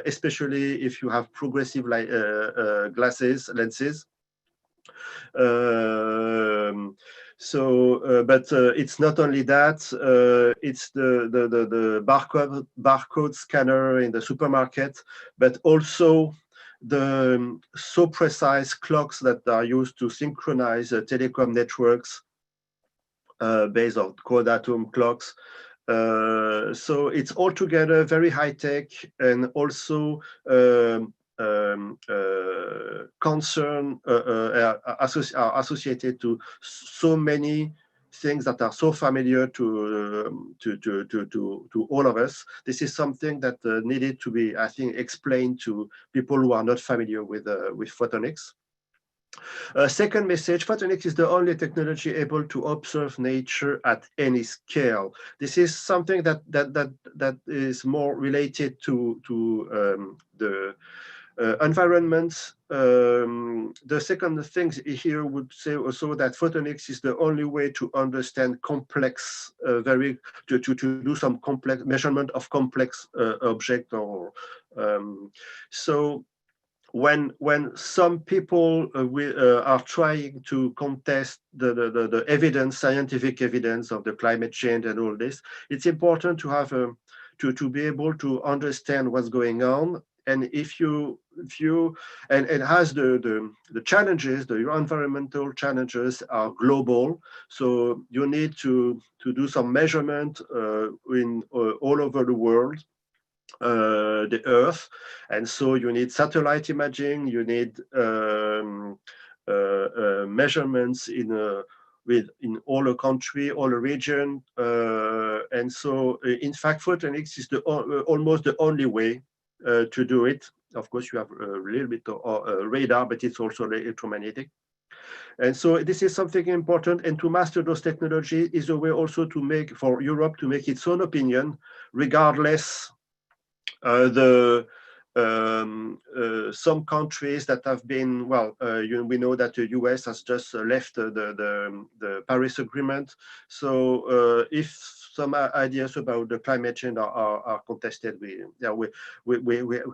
especially if you have progressive lenses. But it's not only that. It's the barcode scanner in the supermarket, but also the so precise clocks that are used to synchronize telecom networks based on quad-atom clocks. So it's altogether very high tech, and also concern are associated to so many things that are so familiar to all of us. This is something that needed to be, I think, explained to people who are not familiar with photonics. Second message, photonics is the only technology able to observe nature at any scale. This is something that is more related to the environment. The second thing here would say also that photonics is the only way to understand complex, to do some complex measurement of complex object. Or so when some people are trying to contest the evidence, scientific evidence of the climate change and all this, it's important to have to be able to understand what's going on. And if you and it has the challenges, the environmental challenges are global, so you need to do some measurement in all over the world. The Earth, and so you need satellite imaging, you need measurements in all a country, all a region, and so in fact photonics is almost the only way to do it. Of course, you have a little bit of radar, but it's also electromagnetic. And so this is something important, and to master those technologies is a way also to make, for Europe to make its own opinion, regardless some countries that have been, well, we know that the US has just left the Paris Agreement. So if some ideas about the climate change are contested, we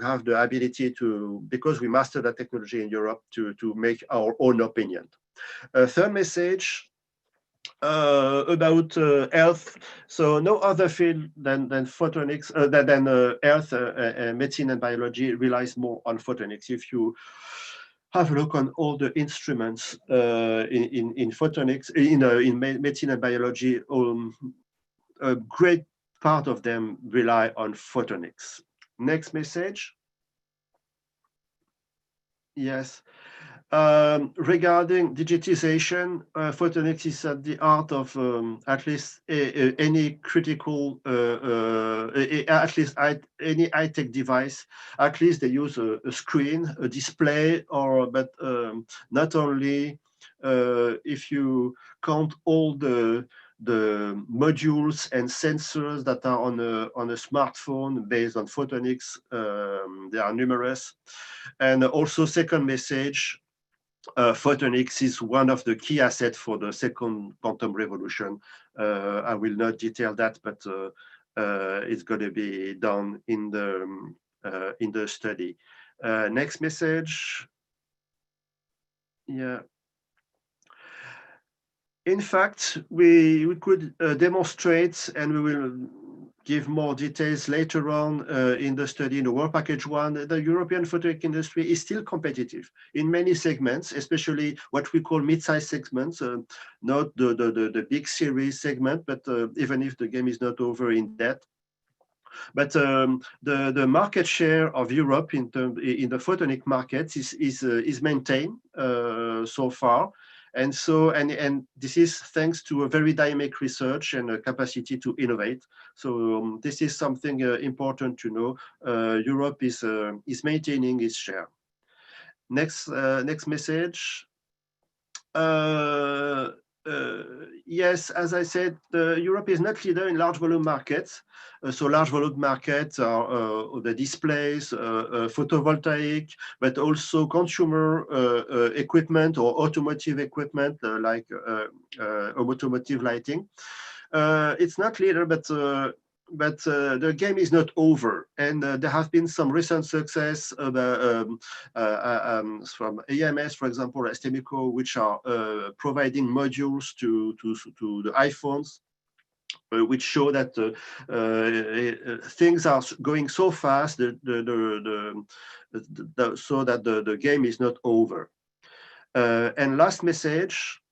have the ability to, because we master the technology in Europe, to make our own opinion. Third message, about health. So no other field than photonics, than health, medicine and biology relies more on photonics. If you have a look on all the instruments in photonics, in medicine and biology, a great part of them rely on photonics. Next message. Yes. Regarding digitization, photonics is at the heart of at least any critical, at least any high-tech device. At least they use a screen, a display, but not only. If you count all the modules and sensors that are on a smartphone based on photonics, they are numerous. And also, second message, photonics is one of the key assets for the second quantum revolution. I will not detail that, but it's going to be done in the study. Next message. Yeah. In fact, we could demonstrate, and we will give more details later on in the study in the Work Package 1, the European photonic industry is still competitive in many segments, especially what we call mid-sized segments, not the big series segment, but even if the game is not over in that. But the market share of Europe in the photonic market is maintained so far. And so, and this is thanks to a very dynamic research and a capacity to innovate. So this is something important to know. Europe is maintaining its share. Next message. Yes, as I said, Europe is not leader in large volume markets. So large volume markets are the displays, photovoltaic, but also consumer equipment or automotive equipment like automotive lighting. It's not leader, but the game is not over, and there have been some recent success from AMS, for example, Estemico, which are providing modules to the iPhones, which show that things are going so fast so that the game is not over. And last message.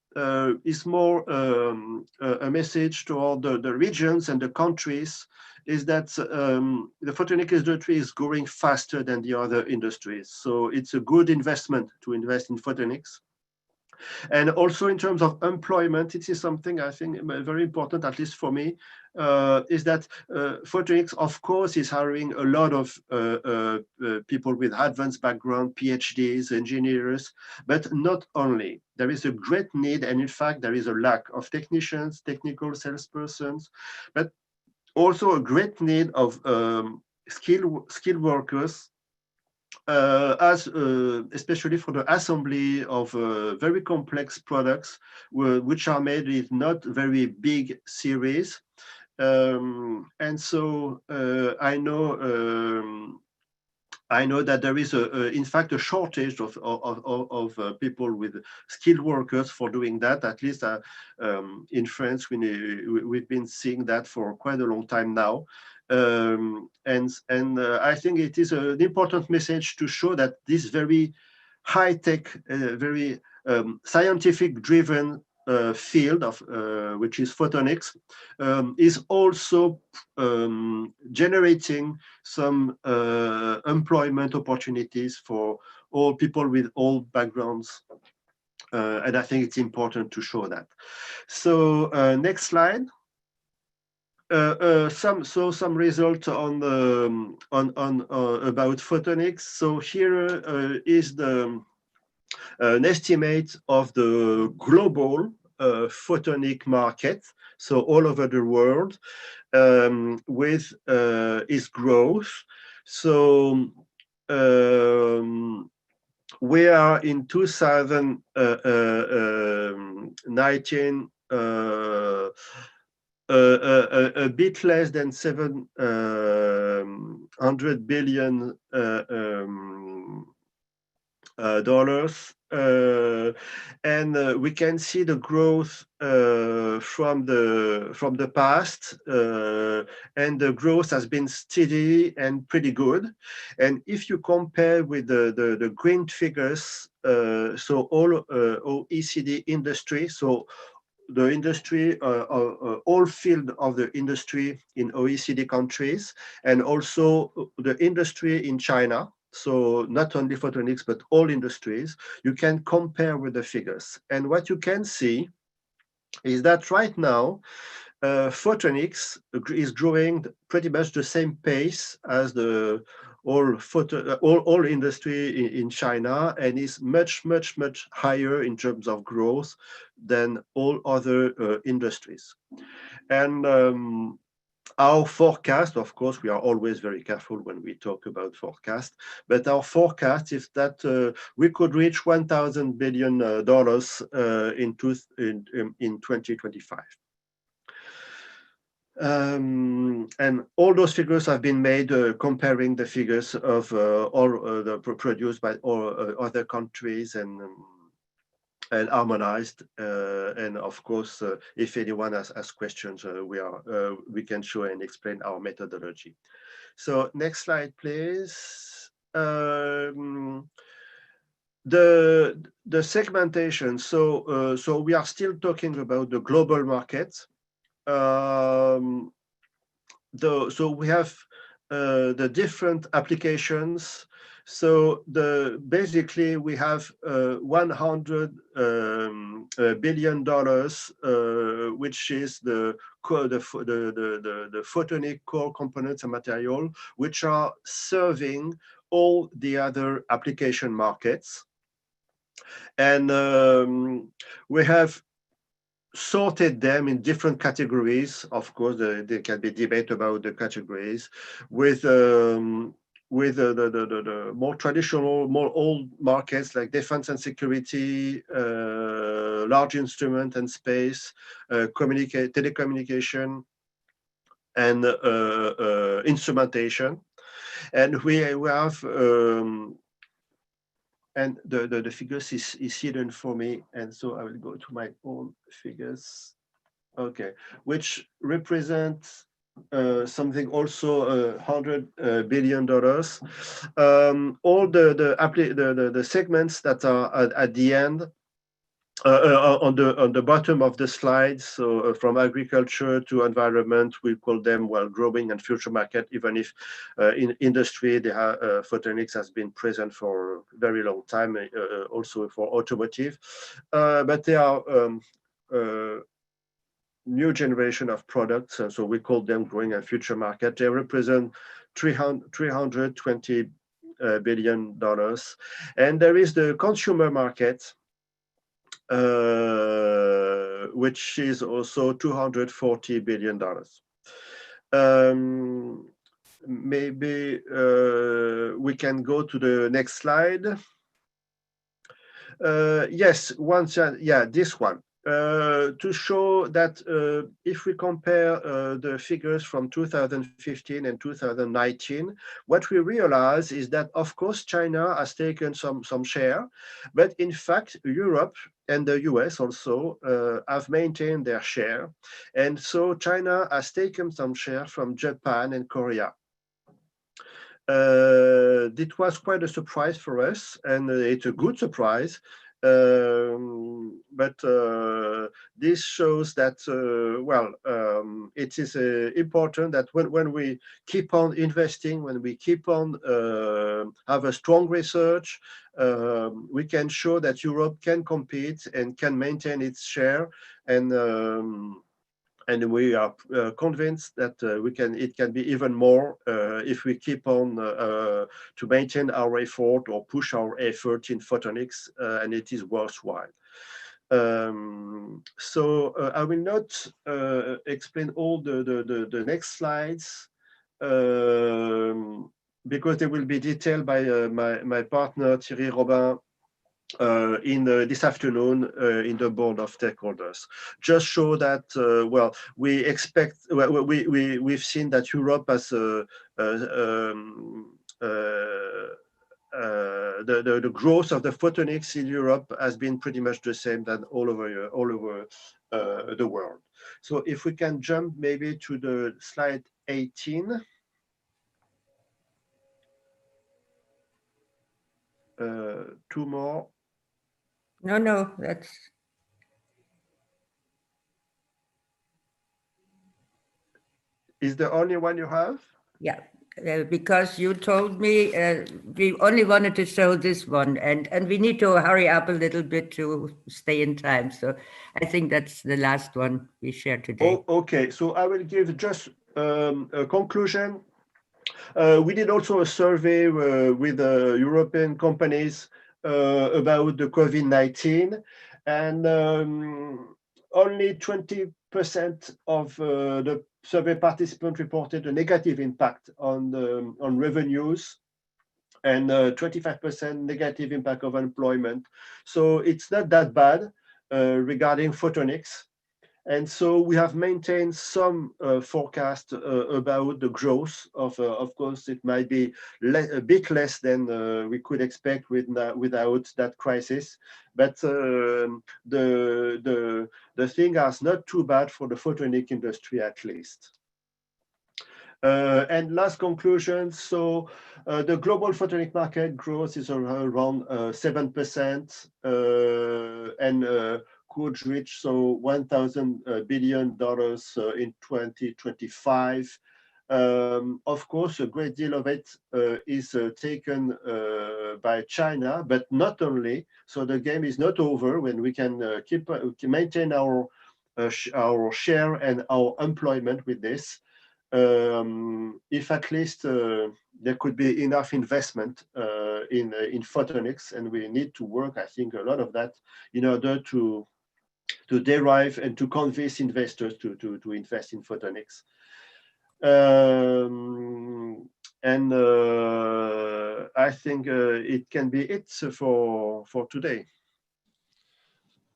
Is more a message to all the regions and the countries, is that the photonic industry is growing faster than the other industries. So it's a good investment to invest in photonics. And also in terms of employment, it is something I think very important, at least for me, is that Photonics, of course, is hiring a lot of people with advanced background, PhDs, engineers, but not only. There is a great need, and in fact, there is a lack of technicians, technical salespersons, but also a great need of skilled workers, especially for the assembly of very complex products, which are made with not very big series. And so I know that there is, in fact, a shortage of people with skilled workers for doing that. At least in France, we've been seeing that for quite a long time now. I think it is an important message to show that this very high-tech, very scientific-driven field of which is photonics is also generating some employment opportunities for all people with all backgrounds, and I think it's important to show that. So next slide. Some result on about photonics. So here is an estimate of the global photonic market, so all over the world, with its growth. So we are in 2019 a bit less than $700 billion dollars, and we can see the growth from the past, and the growth has been steady and pretty good. And if you compare with the green figures, so all OECD industry, so the industry, all field of the industry in OECD countries, and also the industry in China. So not only photonics, but all industries, you can compare with the figures. And what you can see is that right now, photonics is growing pretty much the same pace as the all industry in China, and is much higher in terms of growth than all other industries. And our forecast, of course, we are always very careful when we talk about forecast, but our forecast is that we could reach $1,000 billion in 2025. And all those figures have been made comparing the figures of produced by all other countries and harmonized. And of course, if anyone has questions, we can show and explain our methodology. So next slide, please. The segmentation. So we are still talking about the global market. So we have the different applications. So basically we have $100 billion, which is the photonic core components and material, which are serving all the other application markets. And we have sorted them in different categories. Of course, there can be debate about the categories, with the more traditional, more old markets like defense and security, large instrument and space, telecommunication, and instrumentation. And we have and the figures is hidden for me, and so I will go to my own figures. Okay, which represent something also $100 billion. All the segments that are at the end on the bottom of the slide. So from agriculture to environment, we call them growing and future market. Even if in industry, photonics has been present for a very long time, also for automotive. But they are new generation of products, and so we call them growing and future market. They represent $320 billion, and there is the consumer market, which is also $240 billion. Maybe we can go to the next slide. Yes, this one. To show that if we compare the figures from 2015 and 2019, what we realize is that, of course, China has taken some share, but in fact, Europe and the US also have maintained their share. And so China has taken some share from Japan and Korea. It was quite a surprise for us, and it's a good surprise. But this shows that, it is important that when we keep on investing, when we keep on have a strong research, we can show that Europe can compete and can maintain its share, and we are convinced that it can be even more if we keep on to maintain our effort or push our effort in photonics, and it is worthwhile. So I will not explain all the next slides because they will be detailed by my partner Thierry Robin this afternoon in the board of stakeholders. Just show that we expect, we've seen that Europe has the growth of the photonics in Europe has been pretty much the same than all over the world. So if we can jump maybe to the slide 18. Two more. No, that's. Is the only one you have? Yeah, because you told me we only wanted to show this one, and we need to hurry up a little bit to stay in time. So I think that's the last one we shared today. Oh, okay, so I will give just a conclusion. We did also a survey with European companies about the COVID-19, and only 20% of the survey participants reported a negative impact on revenues, and 25% negative impact of employment. So it's not that bad regarding photonics. And so we have maintained some forecast about the growth of course, it might be a bit less than we could expect without that crisis. But the thing is not too bad for the photonic industry, at least. And last conclusion, so the global photonic market growth is around 7%, and could reach $1,000 billion in 2025. Of course, a great deal of it is taken by China, but not only. So the game is not over when we can maintain our share and our employment with this. If at least there could be enough investment in photonics, and we need to work, I think, a lot of that in order to derive and to convince investors to invest in photonics. And I think it can be it for today.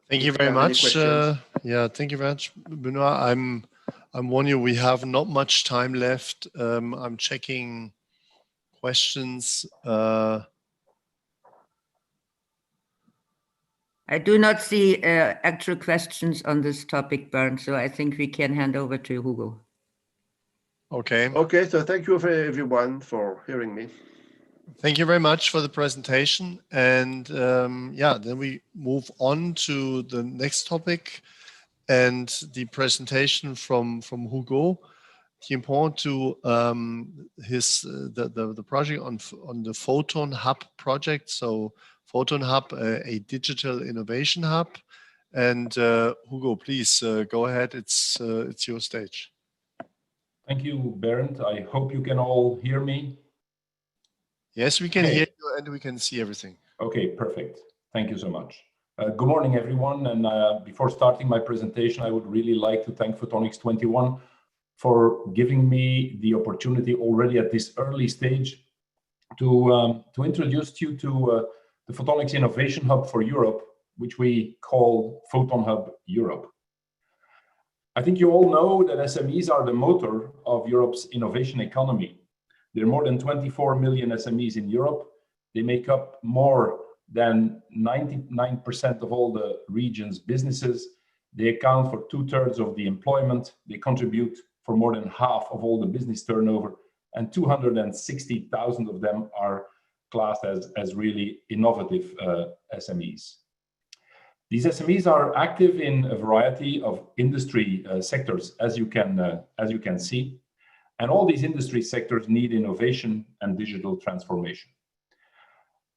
Thank you very much. Yeah, thank you very much, Benoit. I'm warning you, we have not much time left. I'm checking questions. I do not see actual questions on this topic, Bernd, so I think we can hand over to Hugo. Okay. Okay, so thank you everyone for hearing me. Thank you very much for the presentation. And yeah, then we move on to the next topic and the presentation from Hugo. He important to the project on the Photon Hub project. So Photon Hub, a digital innovation hub. And Hugo, please go ahead. It's your stage. Thank you, Bernd. I hope you can all hear me. Yes, we can hear you and we can see everything. Okay, perfect. Thank you so much. Good morning, everyone. And before starting my presentation, I would really like to thank Photonics21 for giving me the opportunity already at this early stage to introduce you to the Photonics Innovation Hub for Europe, which we call Photon Hub Europe. I think you all know that SMEs are the motor of Europe's innovation economy. There are more than 24 million SMEs in Europe. They make up more than 99% of all the region's businesses. They account for 2/3 of the employment. They contribute for more than half of all the business turnover, and 260,000 of them are classed as really innovative SMEs. These SMEs are active in a variety of industry sectors, as you can see. And all these industry sectors need innovation and digital transformation.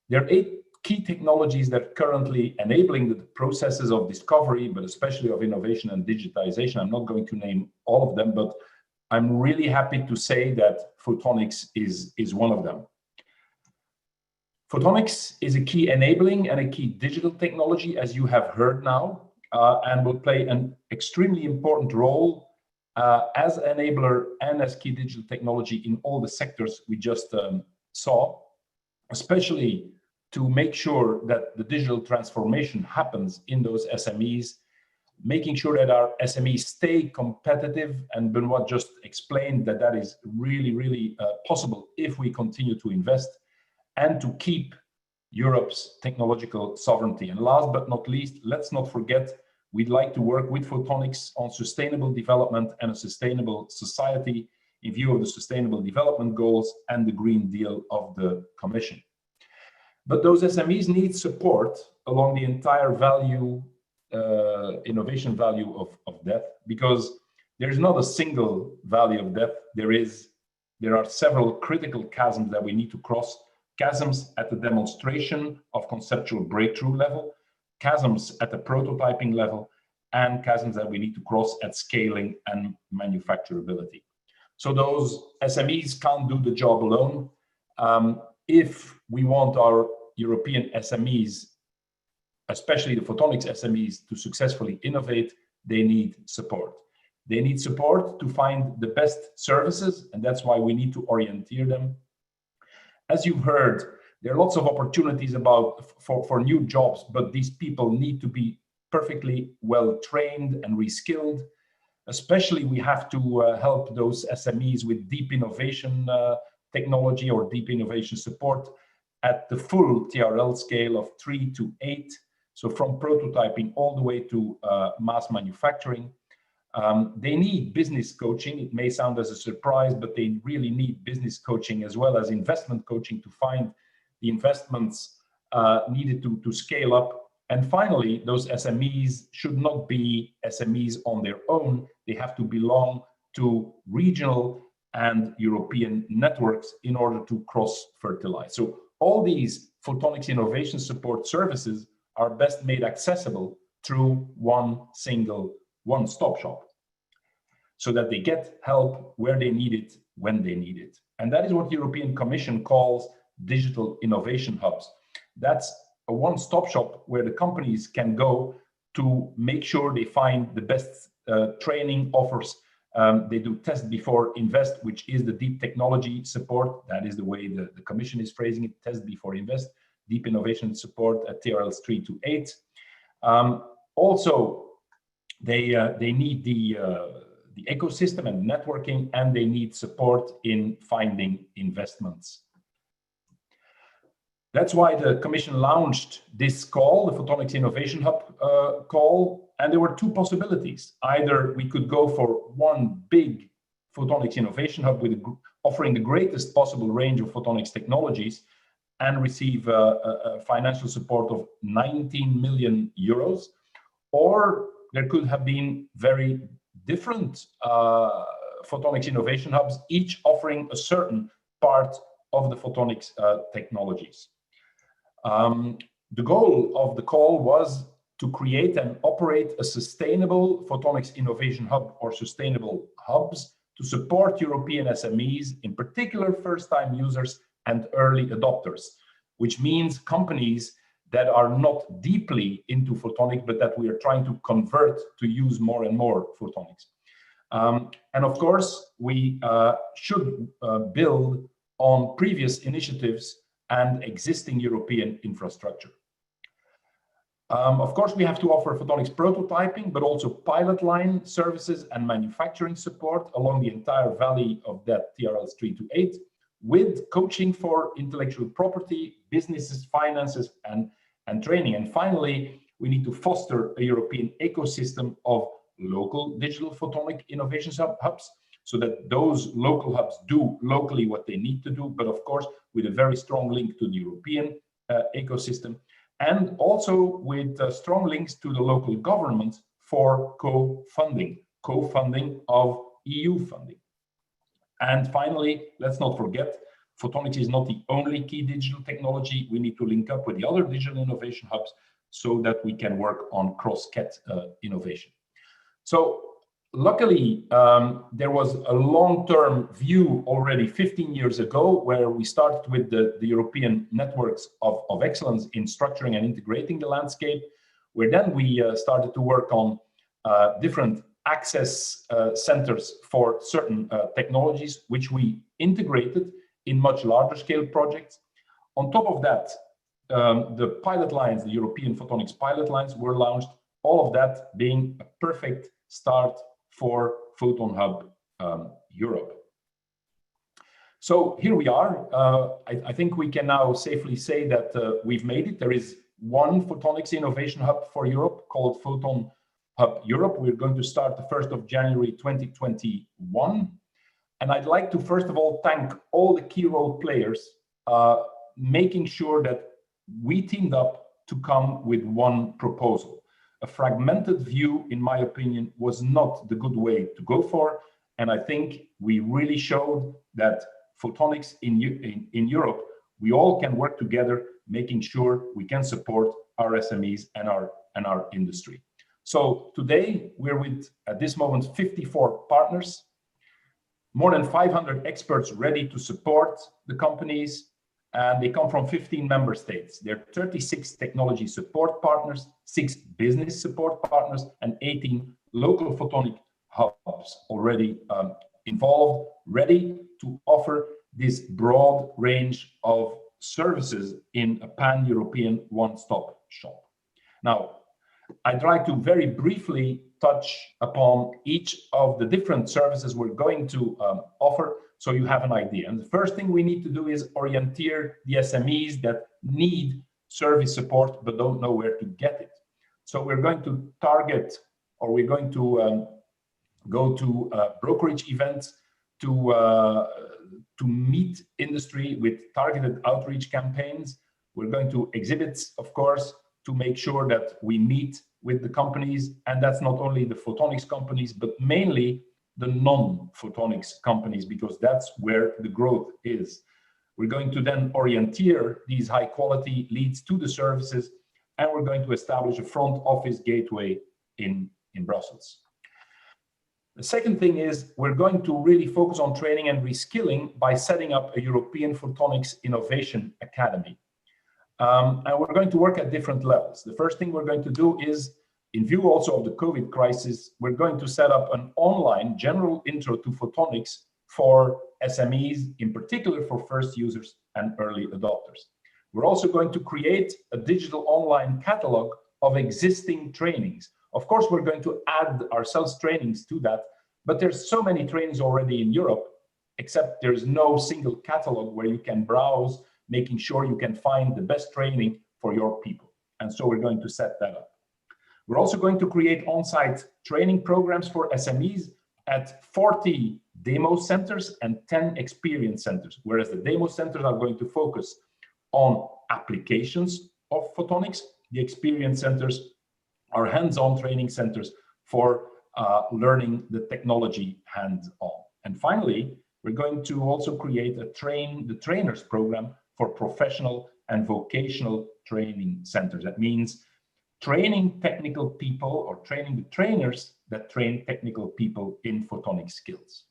There are 8 key technologies that are currently enabling the processes of discovery, but especially of innovation and digitization. I'm not going to name all of them, but I'm really happy to say that photonics is one of them. Photonics is a key enabling and a key digital technology, as you have heard now, and will play an extremely important role as enabler and as key digital technology in all the sectors we just saw, especially to make sure that the digital transformation happens in those SMEs, making sure that our SMEs stay competitive. And Benoit just explained that that is really possible if we continue to invest, and to keep Europe's technological sovereignty. And last but not least, let's not forget, we'd like to work with Photonics on sustainable development and a sustainable society in view of the Sustainable Development Goals and the Green Deal of the Commission. But those SMEs need support along the entire value, innovation value of death, because there's not a single value of death. There are several critical chasms that we need to cross. Chasms at the demonstration of conceptual breakthrough level, chasms at the prototyping level, and chasms that we need to cross at scaling and manufacturability. So those SMEs can't do the job alone. If we want our European SMEs, especially the photonics SMEs, to successfully innovate, they need support. They need support to find the best services, and that's why we need to orienteer them. As you've heard, there are lots of opportunities for new jobs, but these people need to be perfectly well trained and reskilled. Especially, we have to help those SMEs with deep innovation technology or deep innovation support at the full TRL scale of 3 to 8. So from prototyping all the way to mass manufacturing. They need business coaching. It may sound as a surprise, but they really need business coaching as well as investment coaching to find the investments needed to scale up. And finally, those SMEs should not be SMEs on their own. They have to belong to regional and European networks in order to cross-fertilize. So all these photonics innovation support services are best made accessible through one single one-stop shop, so that they get help where they need it, when they need it. And that is what the European Commission calls digital innovation hubs. That's a one-stop shop where the companies can go to make sure they find the best training offers. They do test before invest, which is the deep technology support. That is the way the Commission is phrasing it, test before invest, deep innovation support at TRLs 3 to 8. Also, they need the ecosystem and networking, and they need support in finding investments. That's why the Commission launched this call, the Photonics Innovation Hub call, and there were 2 possibilities. Either we could go for one big Photonics Innovation Hub with offering the greatest possible range of photonics technologies, and receive a financial support of 19 million euros. Or there could have been very different photonics innovation hubs, each offering a certain part of the photonics technologies. The goal of the call was to create and operate a sustainable photonics innovation hub or sustainable hubs to support European SMEs, in particular first-time users and early adopters, which means companies that are not deeply into photonics, but that we are trying to convert to use more and more photonics. And of course, we should build on previous initiatives and existing European infrastructure. Of course, we have to offer photonics prototyping, but also pilot line services and manufacturing support along the entire valley of that TRLs 3 to 8, with coaching for intellectual property, businesses, finances, and training. And finally, we need to foster a European ecosystem of local digital photonic innovation hubs, so that those local hubs do locally what they need to do, but of course, with a very strong link to the European ecosystem, and also with strong links to the local government for co-funding of EU funding. And finally, let's not forget, photonics is not the only key digital technology. We need to link up with the other digital innovation hubs so that we can work on cross-cat innovation. So luckily, there was a long-term view already 15 years ago, where we started with the European networks of excellence in structuring and integrating the landscape, where then we started to work on different access centers for certain technologies, which we integrated in much larger scale projects. On top of that, the pilot lines, the European photonics pilot lines were launched, all of that being a perfect start for Photon Hub Europe. So here we are. I think we can now safely say that we've made it. There is one photonics innovation hub for Europe called Photon Hub Europe. We're going to start the 1st of January 2021. And I'd like to first of all thank all the key role players, making sure that we teamed up to come with one proposal. A fragmented view, in my opinion, was not the good way to go for. And I think we really showed that photonics in Europe, we all can work together, making sure we can support our SMEs and our industry. So today we're with, at this moment, 54 partners, more than 500 experts ready to support the companies, and they come from 15 member states. There are 36 technology support partners, 6 business support partners, and 18 local photonic hubs already involved, ready to offer this broad range of services in a pan-European one-stop shop. Now, I'd like to very briefly touch upon each of the different services we're going to offer, so you have an idea. And the first thing we need to do is orienteer the SMEs that need service support but don't know where to get it. So we're going to target, or we're going to go to brokerage events to meet industry with targeted outreach campaigns. We're going to exhibits, of course, to make sure that we meet with the companies, and that's not only the photonics companies, but mainly the non-photonics companies, because that's where the growth is. We're going to then orienteer these high quality leads to the services, and we're going to establish a front office gateway in Brussels. The second thing is we're going to really focus on training and reskilling by setting up a European Photonics Innovation Academy. And we're going to work at different levels. The first thing we're going to do is, in view also of the COVID crisis, we're going to set up an online general intro to photonics for SMEs, in particular for first users and early adopters. We're also going to create a digital online catalog of existing trainings. Of course, we're going to add ourselves trainings to that, but there's so many trainings already in Europe, except there's no single catalog where you can browse, making sure you can find the best training for your people. And so we're going to set that up. We're also going to create on-site training programs for SMEs at 40 demo centers and 10 experience centers, whereas the demo centers are going to focus on applications of photonics. The experience centers are hands-on training centers for learning the technology hands-on. And finally, we're going to also create a the trainers program for professional and vocational training centers. That means training technical people or training the trainers that train technical people in photonic skills.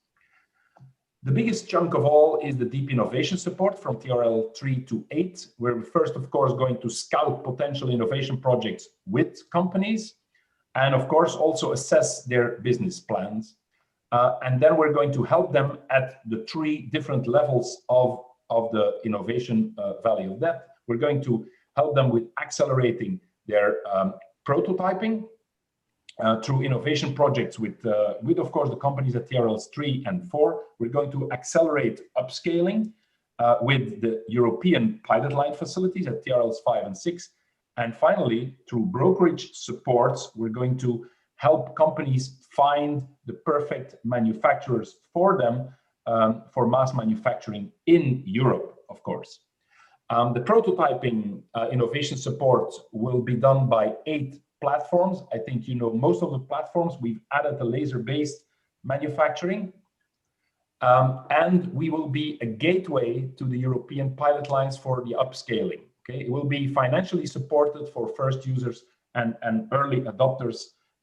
The biggest chunk of all is the deep innovation support from TRL 3 to 8, where we're first, of course, going to scout potential innovation projects with companies, and of course, also assess their business plans. And then we're going to help them at the 3 different levels of the innovation value of that. We're going to help them with accelerating their prototyping through innovation projects with of course, the companies at TRLs 3 and 4. We're going to accelerate upscaling with the European pilot line facilities at TRLs 5 and 6. And finally, through brokerage supports, we're going to help companies find the perfect manufacturers for them for mass manufacturing in Europe, of course. The prototyping innovation support will be done by 8 platforms. I think you know most of the platforms. We've added the laser-based manufacturing. And we will be a gateway to the European pilot lines for the upscaling. Okay, it will be financially supported for first users and early adopters,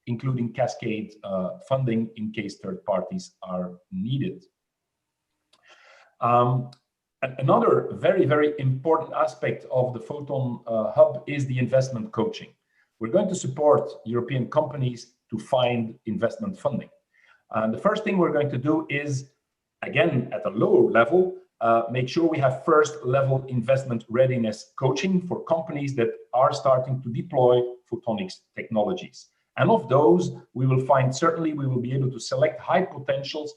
including cascade funding in case third parties are needed. Another very, very important aspect of the Photon Hub is the investment coaching. We're going to support European companies to find investment funding. The first thing we're going to do is, again, at a lower level, make sure we have first level investment readiness coaching for companies that are starting to deploy photonics technologies. And of those, we will be able to select high potential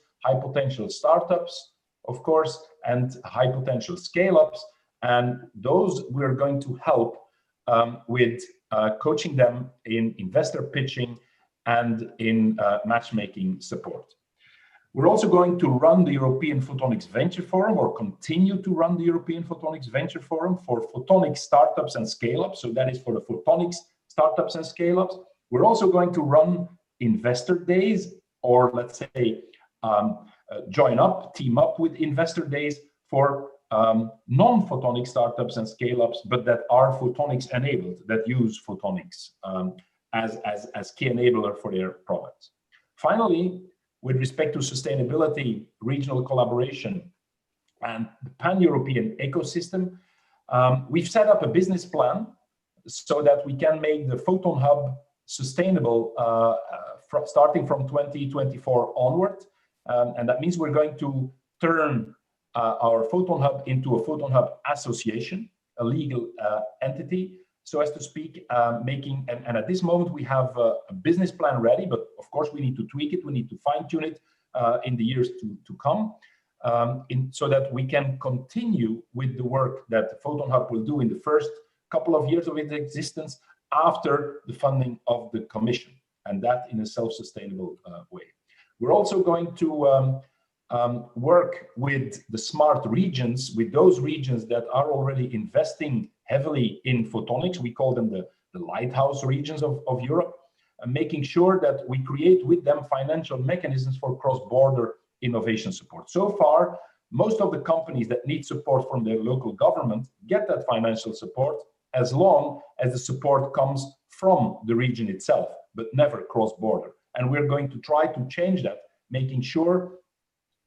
startups, of course, and high potential scale-ups. And those we're going to help with coaching them in investor pitching and in matchmaking support. We're also going to run the European Photonics Venture Forum, or continue to run the European Photonics Venture Forum for photonics startups and scale-ups. So that is for the photonics startups and scale-ups. We're also going to run investor days, or let's say team up with investor days for non-photonic startups and scale-ups, but that are photonics enabled, that use photonics as key enabler for their products. Finally, with respect to sustainability, regional collaboration, and the pan-European ecosystem, we've set up a business plan so that we can make the Photon Hub sustainable starting from 2024 onward. And that means we're going to turn our Photon Hub into a Photon Hub association, a legal entity, so as to speak, and at this moment we have a business plan ready, but of course we need to tweak it, we need to fine-tune it in the years to come, so that we can continue with the work that the Photon Hub will do in the first couple of years of its existence after the funding of the Commission, and that in a self-sustainable way. We're also going to work with the smart regions, with those regions that are already investing heavily in photonics. We call them the lighthouse regions of Europe, and making sure that we create with them financial mechanisms for cross-border innovation support. So far, most of the companies that need support from their local government get that financial support as long as the support comes from the region itself, but never cross-border. And we're going to try to change that, making sure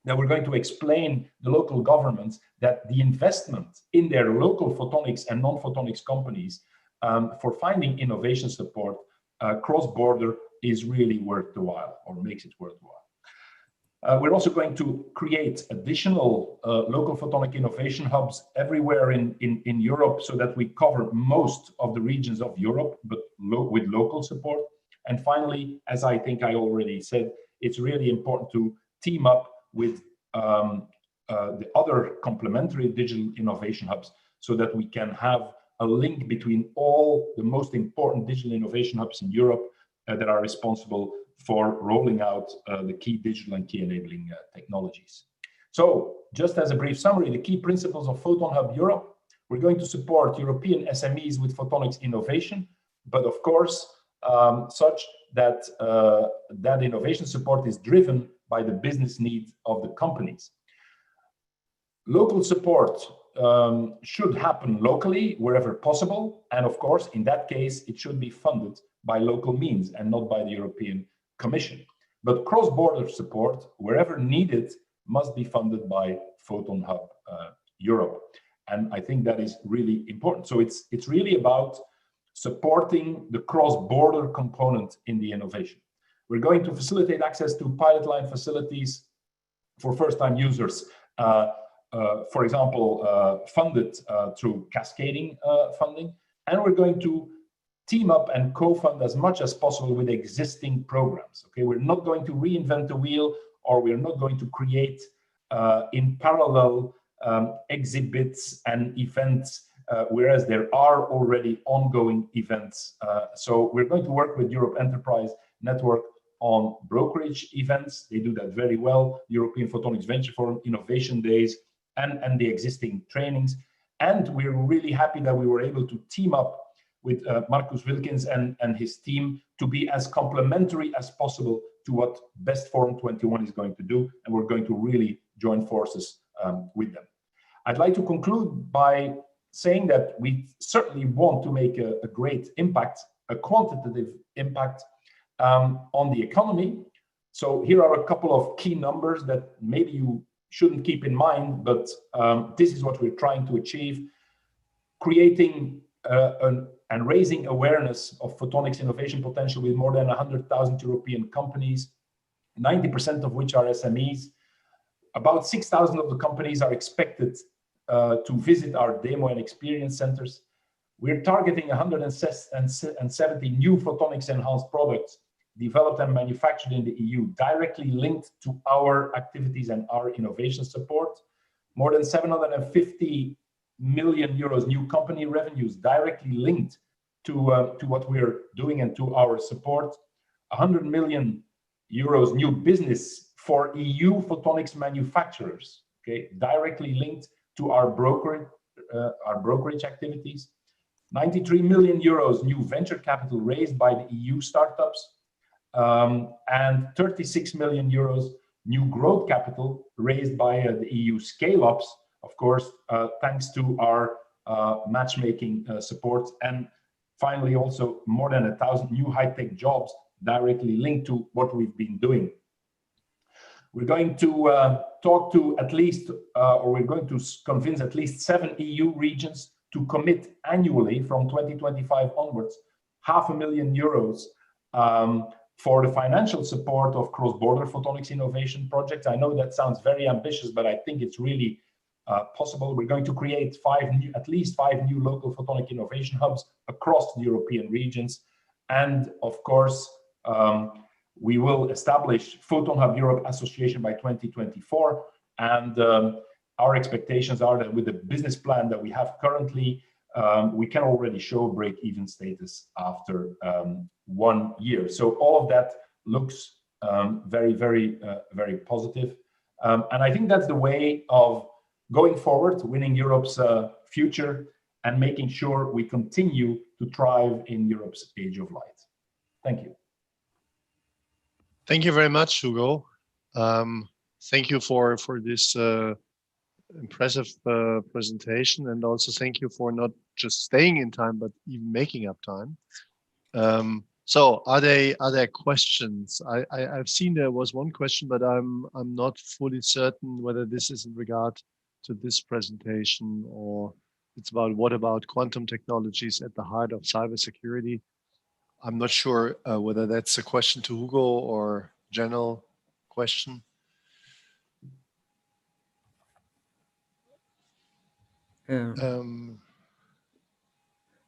that we're going to explain the local governments that the investment in their local photonics and non-photonics companies for finding innovation support cross-border is really worth the while, or makes it worthwhile. We're also going to create additional local photonic innovation hubs everywhere in Europe, so that we cover most of the regions of Europe, but with local support. And finally, as I think I already said, it's really important to team up with the other complementary digital innovation hubs, so that we can have a link between all the most important digital innovation hubs in Europe that are responsible for rolling out the key digital and key enabling technologies. So just as a brief summary, the key principles of Photon Hub Europe We're going to support European SMEs with photonics innovation, but of course, such that that innovation support is driven by the business needs of the companies. Local support should happen locally wherever possible, and of course, in that case, it should be funded by local means and not by the European Commission. But cross-border support, wherever needed, must be funded by Photon Hub Europe. And I think that is really important. So it's really about supporting the cross-border component in the innovation. We're going to facilitate access to pilot line facilities for first-time users, for example, funded through cascading funding. And we're going to team up and co-fund as much as possible with existing programs. Okay, we're not going to reinvent the wheel, or we're not going to create in parallel exhibits and events, whereas there are already ongoing events. So we're going to work with Europe Enterprise Network on brokerage events. They do that very well. European Photonics Venture Forum, Innovation Days, and the existing trainings. And we're really happy that we were able to team up with Marcus Wilkins and his team to be as complementary as possible to what Best Forum 21 is going to do. And we're going to really join forces with them. I'd like to conclude by saying that we certainly want to make a great impact, a quantitative impact on the economy. So here are a couple of key numbers that maybe you shouldn't keep in mind, but this is what we're trying to achieve: creating and raising awareness of photonics innovation potential with more than 100,000 European companies, 90% of which are SMEs. About 6,000 of the companies are expected to visit our demo and experience centers. We're targeting 170 new photonics enhanced products developed and manufactured in the EU, directly linked to our activities and our innovation support. More than 750 million euros new company revenues directly linked to what we're doing and to our support. 100 million euros new business for EU photonics manufacturers, okay, directly linked to our brokerage activities. 93 million euros new venture capital raised by the EU startups, and 36 million euros new growth capital raised by the EU scale-ups, of course, thanks to our matchmaking support. And finally, also more than 1,000 new high-tech jobs directly linked to what we've been doing. We're going to talk to at least, or we're going to convince at least 7 EU regions to commit annually from 2025 onwards, €500,000 for the financial support of cross-border photonics innovation projects. I know that sounds very ambitious, but I think it's really possible. We're going to create at least five new local photonic innovation hubs across the European regions. And of course, we will establish Photon Hub Europe Association by 2024. And our expectations are that with the business plan that we have currently, we can already show break-even status after 1 year. So all of that looks very, very, very positive. And I think that's the way of going forward, winning Europe's future and making sure we continue to thrive in Europe's age of light. Thank you. Thank you very much, Hugo. Thank you for this impressive presentation, and also thank you for not just staying in time, but even making up time. So are there questions? I've seen there was one question, but I'm not fully certain whether this is in regard to this presentation or it's about what about quantum technologies at the heart of cybersecurity. I'm not sure whether that's a question to Hugo or general question.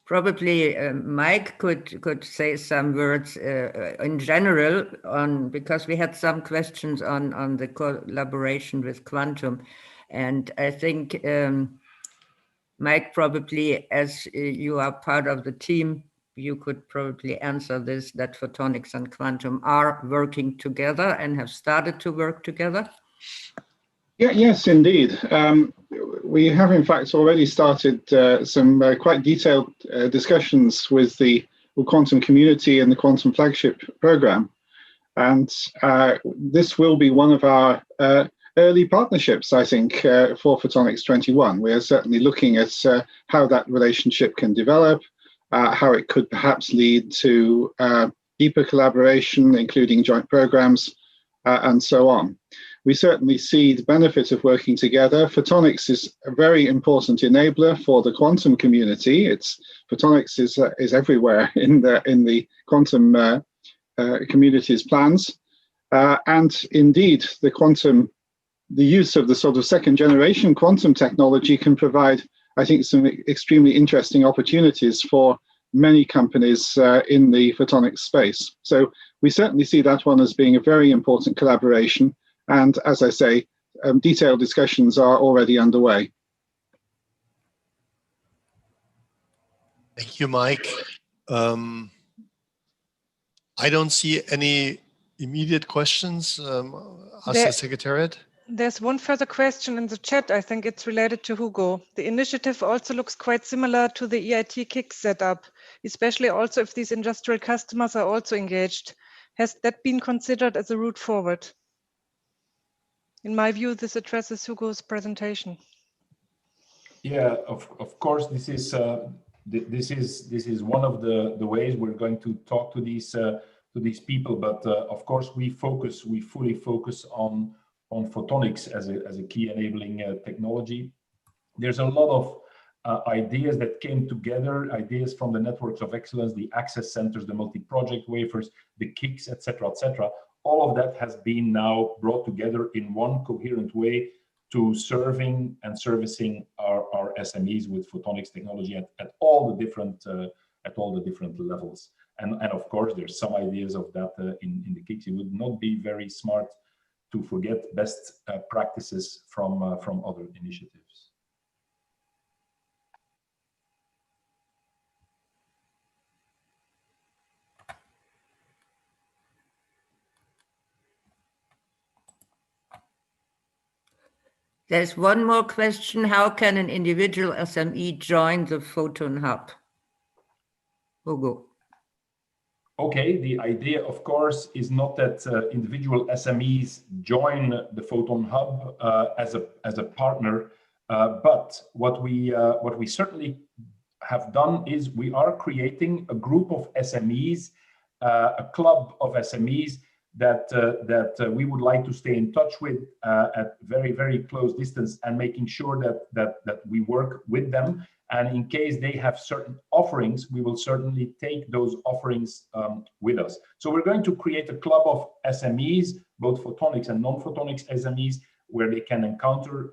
Probably Mike could say some words in general on, because we had some questions on the collaboration with quantum, and I think Mike, probably as you are part of the team, you could probably answer this, that photonics and quantum are working together and have started to work together. Yes, indeed. We have, in fact, already started some quite detailed discussions with the quantum community and the quantum flagship program. And this will be one of our early partnerships, I think, for Photonics21. We are certainly looking at how that relationship can develop, how it could perhaps lead to deeper collaboration, including joint programs, and so on. We certainly see the benefit of working together. Photonics is a very important enabler for the quantum community. Photonics is everywhere in the quantum community's plans, and indeed the use of the sort of second generation quantum technology can provide, I think, some extremely interesting opportunities for many companies in the photonics space. So we certainly see that one as being a very important collaboration. And as I say, detailed discussions are already underway. Thank you, Mike. I don't see any immediate questions. Ask the Secretariat. There's one further question in the chat. I think it's related to Hugo. The initiative also looks quite similar to the EIT KIC setup, especially also if these industrial customers are also engaged. Has that been considered as a route forward? In my view, this addresses Hugo's presentation. Yeah, of course, this is one of the ways we're going to talk to these people. But of course, we fully focus on photonics as a key enabling technology. There's a lot of ideas that came together, ideas from the networks of excellence, the access centers, the multi-project wafers, the KICs, etc., etc. All of that has been now brought together in one coherent way to serving and servicing our SMEs with photonics technology at all the different levels. And of course, there's some ideas of that in the KICs. It would not be very smart to forget best practices from other initiatives. There's one more question. How can an individual SME join the Photon Hub? Hugo. Okay, the idea, of course, is not that individual SMEs join the Photon Hub as a partner, but what we certainly have done is we are creating a group of SMEs, a club of SMEs that we would like to stay in touch with at very, very close distance, and making sure that we work with them. And in case they have certain offerings, we will certainly take those offerings with us. So we're going to create a club of SMEs, both photonics and non-photonics SMEs, where they can encounter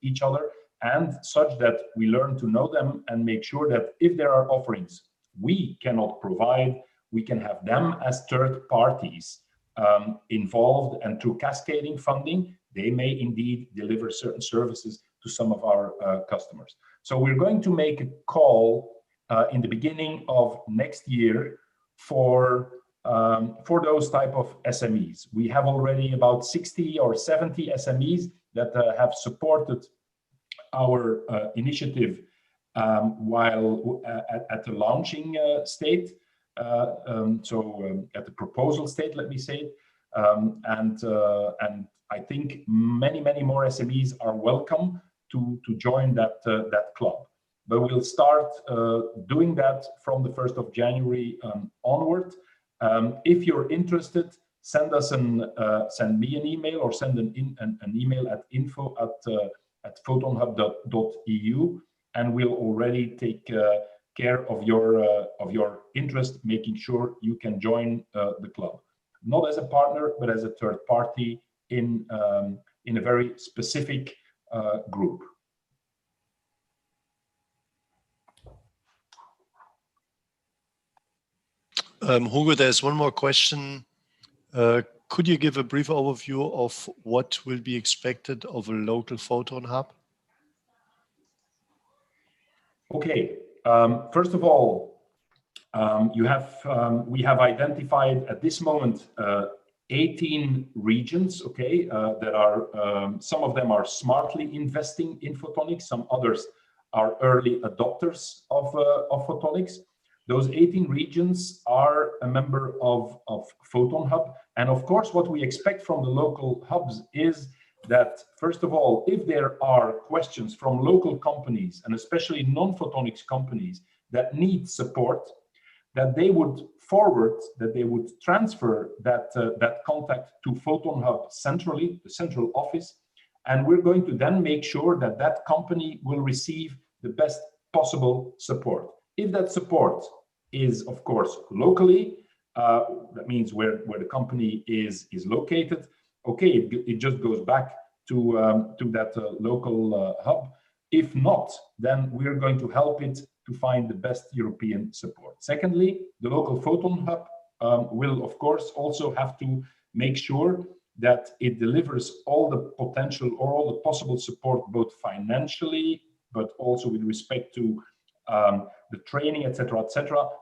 each other, and such that we learn to know them and make sure that if there are offerings we cannot provide, we can have them as third parties involved, and through cascading funding, they may indeed deliver certain services to some of our customers. So we're going to make a call in the beginning of next year for those type of SMEs. We have already about 60 or 70 SMEs that have supported our initiative while at the launching state. At the proposal state, let me say, and I think many more SMEs are welcome to join that club. But we'll start doing that from the 1st of January onward. If you're interested, send me an email, or send an email at info@photonhub.eu, and we'll already take care of your interest, making sure you can join the club, not as a partner, but as a third party in a very specific group. Hugo, there's one more question. Could you give a brief overview of what will be expected of a local photon hub? Okay. First of all, we have identified at this moment 18 regions, okay, that are, some of them are smartly investing in photonics, some others are early adopters of photonics. Those 18 regions are a member of Photon Hub. And of course, what we expect from the local hubs is that, first of all, if there are questions from local companies, and especially non-photonics companies that need support, that they would forward, that they would transfer that, that contact to Photon Hub centrally, the central office. And we're going to then make sure that that company will receive the best possible support. If that support is, of course, locally, that means where the company is located, okay, it just goes back to that local hub. If not, then we're going to help it to find the best European support. Secondly, the local Photon Hub will, of course, also have to make sure that it delivers all the potential or all the possible support, both financially, but also with respect to the training, etc.,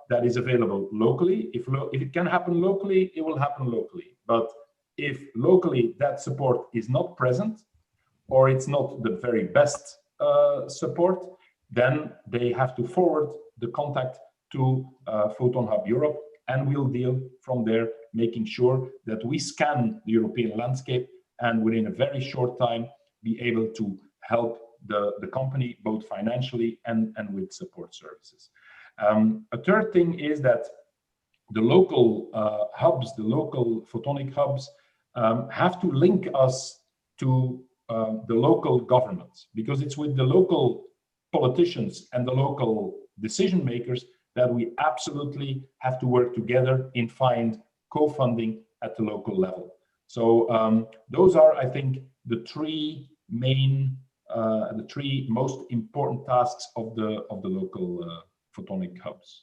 that is available locally. If it can happen locally, it will happen locally. But if locally that support is not present, or it's not the very best support, then they have to forward the contact to Photon Hub Europe, and we'll deal from there, making sure that we scan the European landscape and within a very short time be able to help the company both financially and with support services. A third thing is that the local hubs, the local photonic hubs, have to link us to the local governments, because it's with the local politicians and the local decision makers that we absolutely have to work together in find co-funding at the local level. So those are, I think, the three main, the three most important tasks of the local photonic hubs.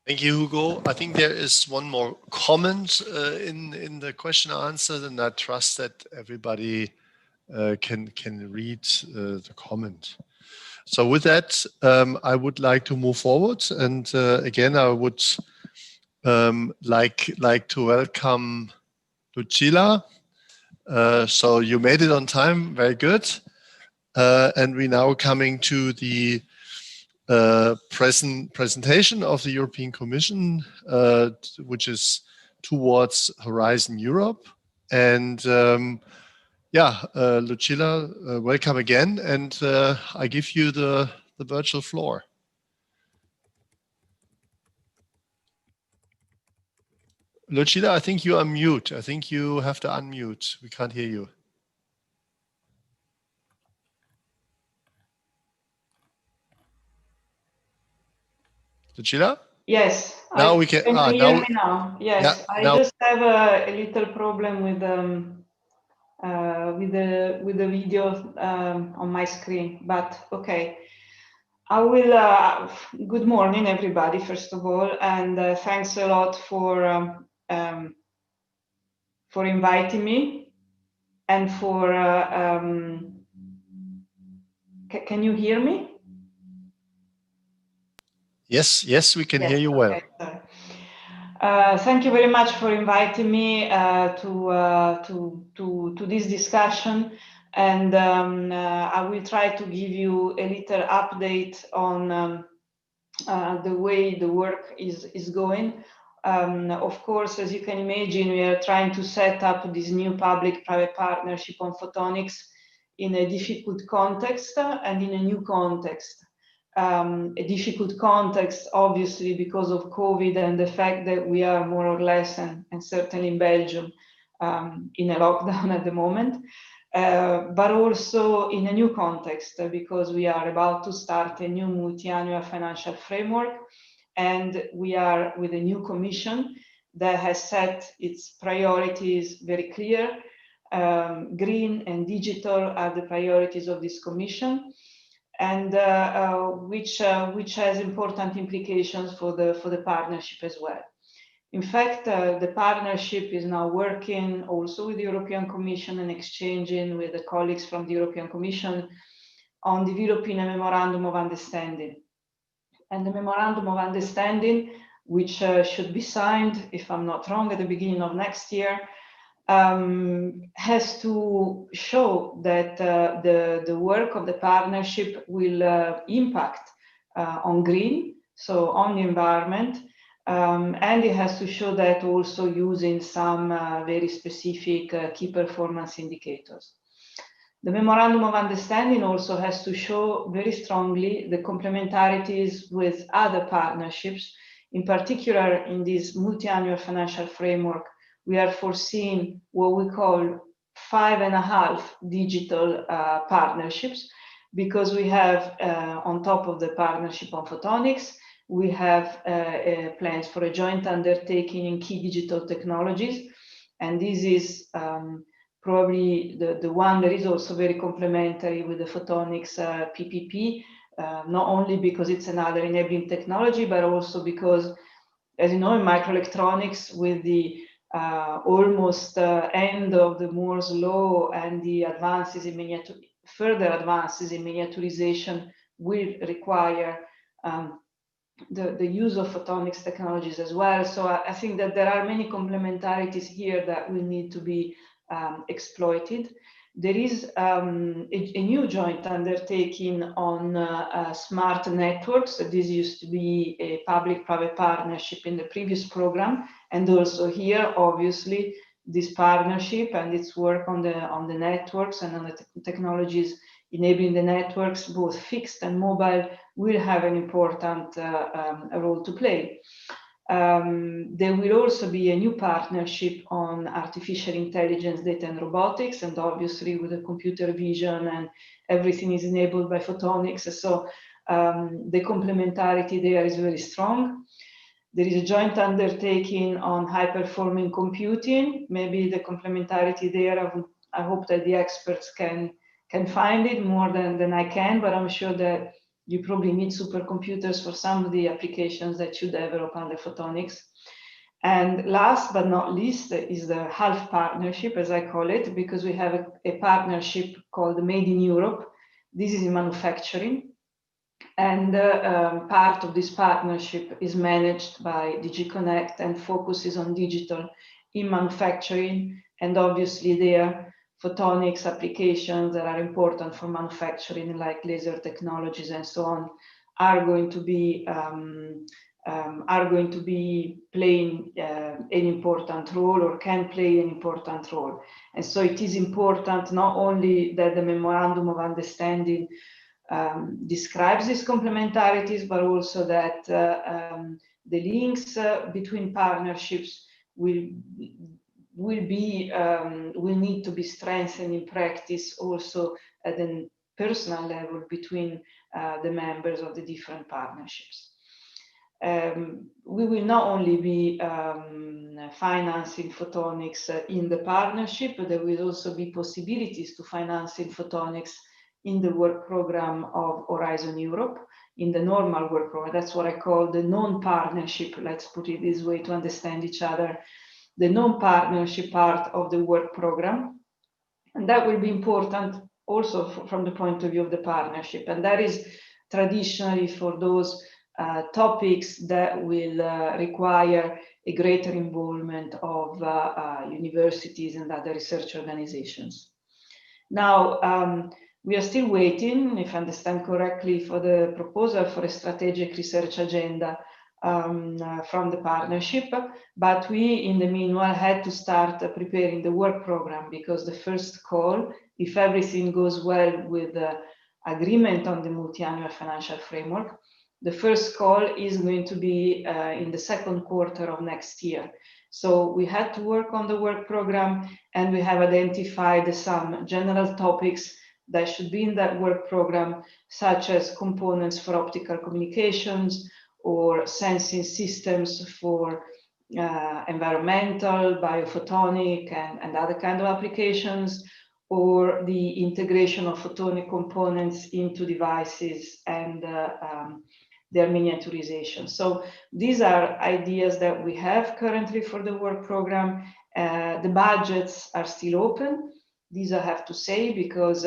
Thank you, Hugo. I think there is one more comment in the question answer, and I trust that everybody can read the comment. So with that, I would like to move forward, and again, I would like to welcome Lucilla. So you made it on time, very good. And we're now coming to the presentation of the European Commission, which is towards Horizon Europe. And yeah, Lucilla, welcome again. And I give you the virtual floor. Lucilla, I think you are mute. I think you have to unmute. We can't hear you. Lucilla? Yes. Now we can. Can you hear me now? Yes. Yeah, I just have a little problem with the video on my screen, but okay. I will. Good morning, everybody. First of all, and thanks a lot for inviting me and for. Can you hear me? Yes, we can hear you well. Okay. Thank you very much for inviting me to this discussion, and I will try to give you a little update on the way the work is going. Of course, as you can imagine, we are trying to set up this new public-private partnership on photonics in a difficult context and in a new context. A difficult context, obviously, because of COVID and the fact that we are more or less, and certainly in Belgium, in a lockdown at the moment, but also in a new context, because we are about to start a new multi-annual financial framework, and we are with a new commission that has set its priorities very clear. Green and digital are the priorities of this commission, and which has important implications for the partnership as well. In fact, the partnership is now working also with the European Commission and exchanging with the colleagues from the European Commission on developing a memorandum of understanding. And the memorandum of understanding, which should be signed, if I'm not wrong, at the beginning of next year, has to show that the work of the partnership will impact on green, so on the environment, and it has to show that also using some very specific key performance indicators. The memorandum of understanding also has to show very strongly the complementarities with other partnerships. In particular, in this multi-annual financial framework, we are foreseeing what we call 5.5 digital partnerships, because we have, on top of the partnership on photonics, we have plans for a joint undertaking in key digital technologies. And this is probably the one that is also very complementary with the photonics PPP, not only because it's another enabling technology, but also because, as you know, in microelectronics, with the almost end of the Moore's law and the advances in further advances in miniaturization will require the use of photonics technologies as well. So I think that there are many complementarities here that will need to be exploited. There is a new joint undertaking on smart networks. This used to be a public-private partnership in the previous program, and also here, obviously, this partnership and its work on the networks and on the technologies enabling the networks, both fixed and mobile, will have an important role to play. There will also be a new partnership on artificial intelligence, data and robotics, and obviously with the computer vision and everything is enabled by photonics. So the complementarity there is very strong. There is a joint undertaking on high-performing computing. Maybe the complementarity there, I hope that the experts can find it more than I can, but I'm sure that you probably need supercomputers for some of the applications that you develop under photonics. And last but not least is the half partnership, as I call it, because we have a partnership called Made in Europe. This is in manufacturing. And part of this partnership is managed by DG Connect and focuses on digital in manufacturing. And obviously there, photonics applications that are important for manufacturing, like laser technologies and so on, are going to be playing an important role, or can play an important role. And so it is important not only that the memorandum of understanding describes these complementarities, but also that the links between partnerships will need to be strengthened in practice also at a personal level between the members of the different partnerships. We will not only be financing photonics in the partnership, but there will also be possibilities to finance in photonics in the work program of Horizon Europe, in the normal work program. That's what I call the non-partnership, let's put it this way to understand each other, the non-partnership part of the work program. And that will be important also from the point of view of the partnership. And that is traditionally for those topics that will require a greater involvement of universities and other research organizations. Now, we are still waiting, if I understand correctly, for the proposal for a strategic research agenda from the partnership, but we, in the meanwhile, had to start preparing the work program, because the first call, if everything goes well with the agreement on the multi-annual financial framework, the first call is going to be in the second quarter of next year. So we had to work on the work program, and we have identified some general topics that should be in that work program, such as components for optical communications, or sensing systems for environmental, biophotonic, and other kind of applications, or the integration of photonic components into devices and their miniaturization. So these are ideas that we have currently for the work program. The budgets are still open. These I have to say, because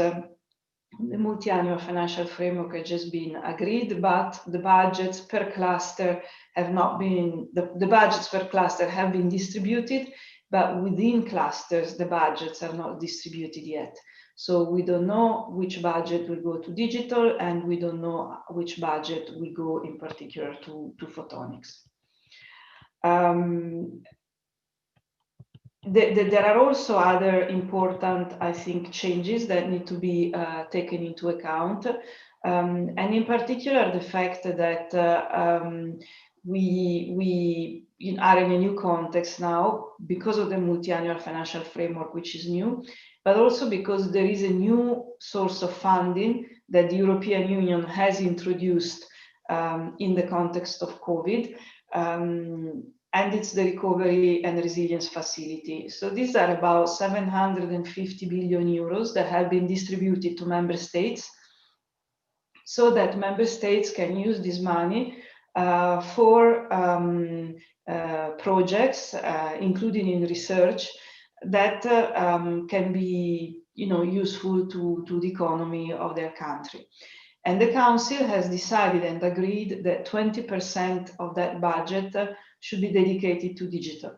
the multi-annual financial framework has just been agreed, but the budgets per cluster have not been, the budgets per cluster have been distributed, but within clusters, the budgets are not distributed yet. So we don't know which budget will go to digital, and we don't know which budget will go in particular to photonics. There are also other important, I think, changes that need to be taken into account. And in particular, the fact that we are in a new context now because of the multi-annual financial framework, which is new, but also because there is a new source of funding that the European Union has introduced in the context of COVID. And it's the Recovery and Resilience Facility. So these are about 750 billion euros that have been distributed to member states so that member states can use this money for projects, including in research, that can be useful to the economy of their country. And the Council has decided and agreed that 20% of that budget should be dedicated to digital.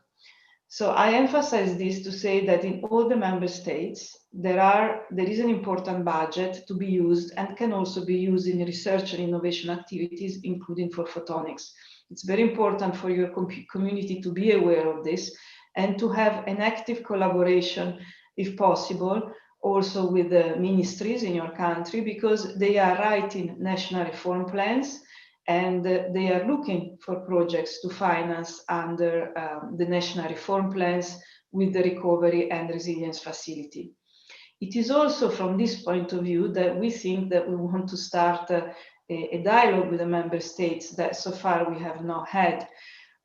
So I emphasize this to say that in all the member states, there is an important budget to be used and can also be used in research and innovation activities, including for photonics. It's very important for your community to be aware of this and to have an active collaboration, if possible, also with the ministries in your country, because they are writing national reform plans and they are looking for projects to finance under the national reform plans with the Recovery and Resilience Facility. It is also from this point of view that we think that we want to start a dialogue with the member states that so far we have not had.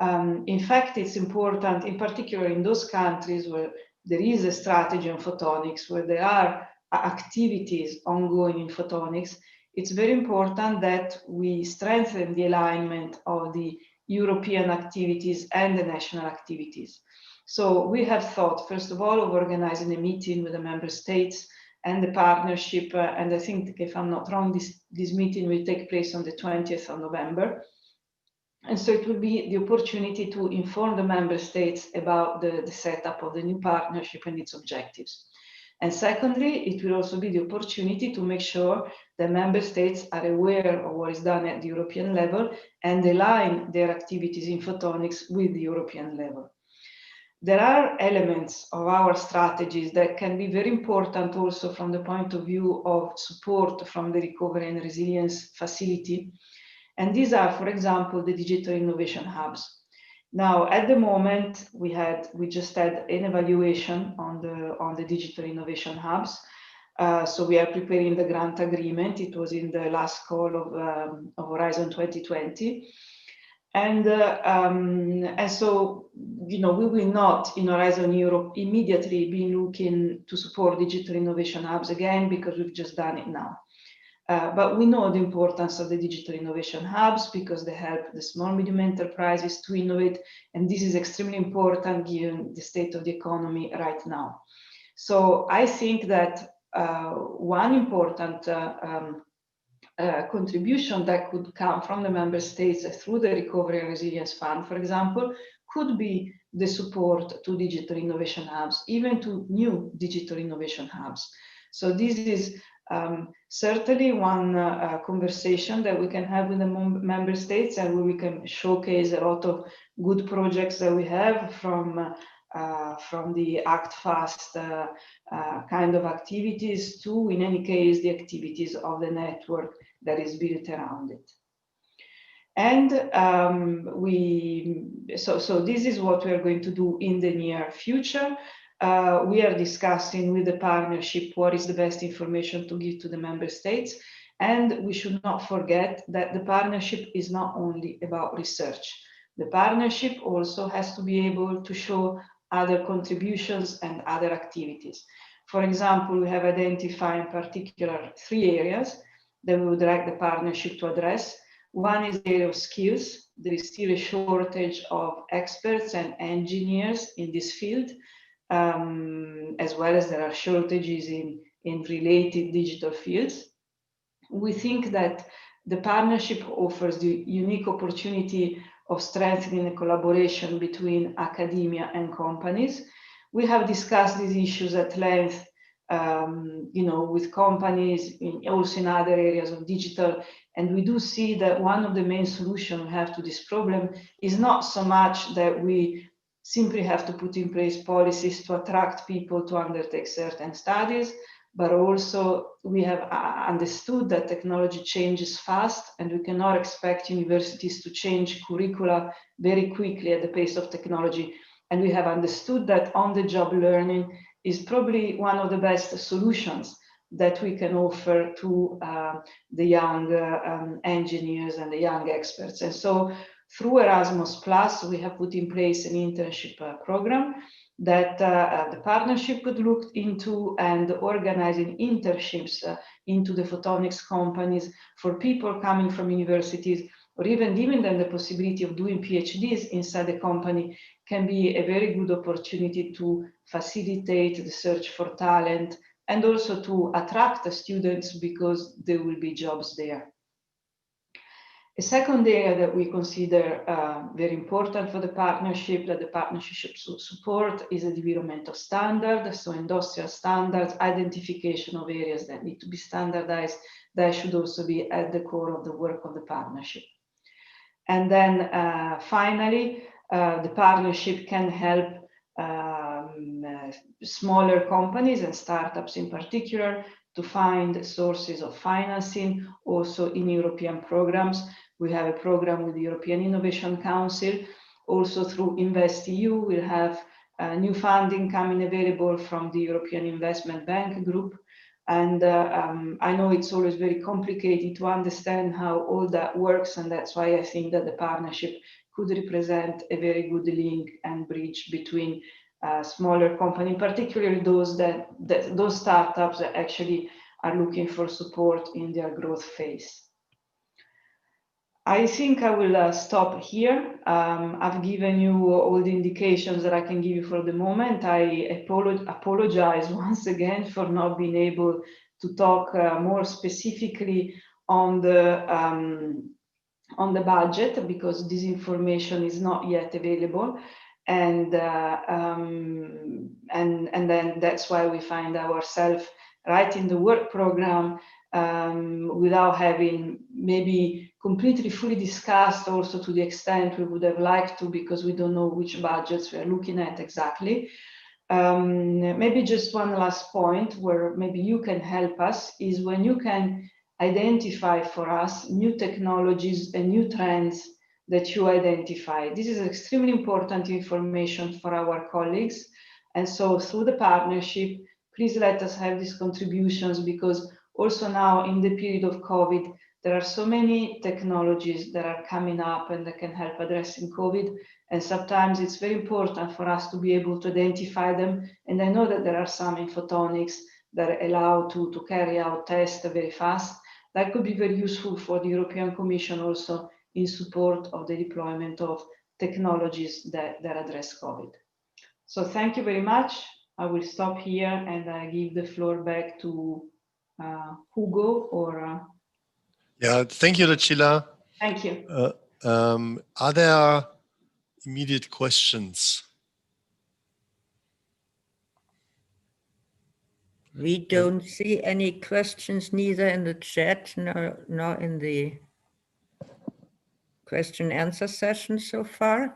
In fact, it's important, in particular in those countries where there is a strategy on photonics, where there are activities ongoing in photonics. It's very important that we strengthen the alignment of the European activities and the national activities. So we have thought, first of all, of organizing a meeting with the member states and the partnership. And I think, if I'm not wrong, this meeting will take place on the 20th of November. And so it will be the opportunity to inform the member states about the setup of the new partnership and its objectives. And secondly, it will also be the opportunity to make sure that member states are aware of what is done at the European level and align their activities in photonics with the European level. There are elements of our strategies that can be very important also from the point of view of support from the Recovery and Resilience Facility. And these are, for example, the digital innovation hubs. Now, at the moment, we just had an evaluation on the digital innovation hubs. So we are preparing the grant agreement. It was in the last call of Horizon 2020. And so, we will not in Horizon Europe immediately be looking to support digital innovation hubs again, because we've just done it now. But we know the importance of the digital innovation hubs because they help the small, medium enterprises to innovate. And this is extremely important given the state of the economy right now. So I think that one important contribution that could come from the member states through the Recovery and Resilience Fund, for example, could be the support to digital innovation hubs, even to new digital innovation hubs. So this is certainly one conversation that we can have with the member states, and where we can showcase a lot of good projects that we have from the Act Fast kind of activities to, in any case, the activities of the network that is built around it. And so this is what we are going to do in the near future. We are discussing with the partnership what is the best information to give to the member states. And we should not forget that the partnership is not only about research. The partnership also has to be able to show other contributions and other activities. For example, we have identified in particular 3 areas that we would like the partnership to address. One is the area of skills. There is still a shortage of experts and engineers in this field. As well as there are shortages in in related digital fields. We think that the partnership offers the unique opportunity of strengthening the collaboration between academia and companies. We have discussed these issues at length, with companies, also in other areas of digital, and we do see that one of the main solutions we have to this problem is not so much that we simply have to put in place policies to attract people to undertake certain studies, but also we have understood that technology changes fast, and we cannot expect universities to change curricula very quickly at the pace of technology. And we have understood that on-the-job learning is probably one of the best solutions that we can offer to the young engineers and the young experts. And so through Erasmus+, we have put in place an internship program that the partnership would look into, and organizing internships into the photonics companies for people coming from universities, or even giving them the possibility of doing PhDs inside the company, can be a very good opportunity to facilitate the search for talent and also to attract the students, because there will be jobs there. A second area that we consider very important for the partnership, that the partnership should support, is the development of standards, so industrial standards, identification of areas that need to be standardized. That should also be at the core of the work of the partnership. And then finally, the partnership can help smaller companies and startups in particular to find sources of financing, also in European programs. We have a program with the European Innovation Council. Also through InvestEU, we'll have new funding coming available from the European Investment Bank Group. And I know it's always very complicated to understand how all that works, and that's why I think that the partnership could represent a very good link and bridge between smaller companies, particularly those startups that actually are looking for support in their growth phase. I think I will stop here. I've given you all the indications that I can give you for the moment. I apologize once again for not being able to talk more specifically on the budget, because this information is not yet available. And then that's why we find ourselves writing the work program without having maybe completely fully discussed also to the extent we would have liked to, because we don't know which budgets we're looking at exactly. Maybe just one last point where maybe you can help us is when you can identify for us new technologies and new trends that you identify. This is extremely important information for our colleagues. And so through the partnership, please let us have these contributions, because also now in the period of COVID, there are so many technologies that are coming up and that can help addressing COVID. And sometimes it's very important for us to be able to identify them. And I know that there are some in photonics that allow to carry out tests very fast. That could be very useful for the European Commission also in support of the deployment of technologies that address COVID. So thank you very much. I will stop here and I give the floor back to Hugo or... Yeah, thank you, Lucilla. Thank you. Are there immediate questions? We don't see any questions, neither in the chat nor in the question answer session so far.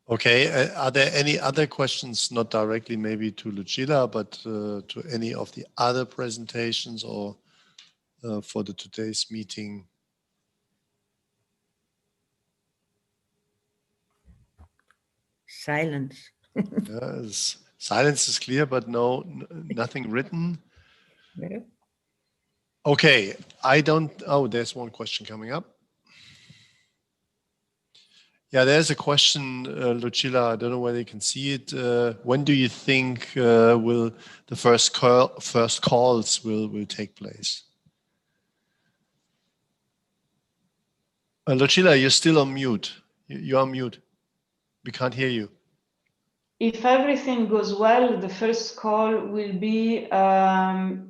Okay, are there any other questions, not directly maybe to Lucilla, but to any of the other presentations or for today's meeting? Silence. Yes, silence is clear, but nothing written. No. Okay, oh, there's one question coming up. Yeah, there's a question, Lucilla, I don't know whether you can see it. When do you think will the first calls will take place? Lucilla, you're still on mute. You're on mute. We can't hear you. if everything goes well, the first call will be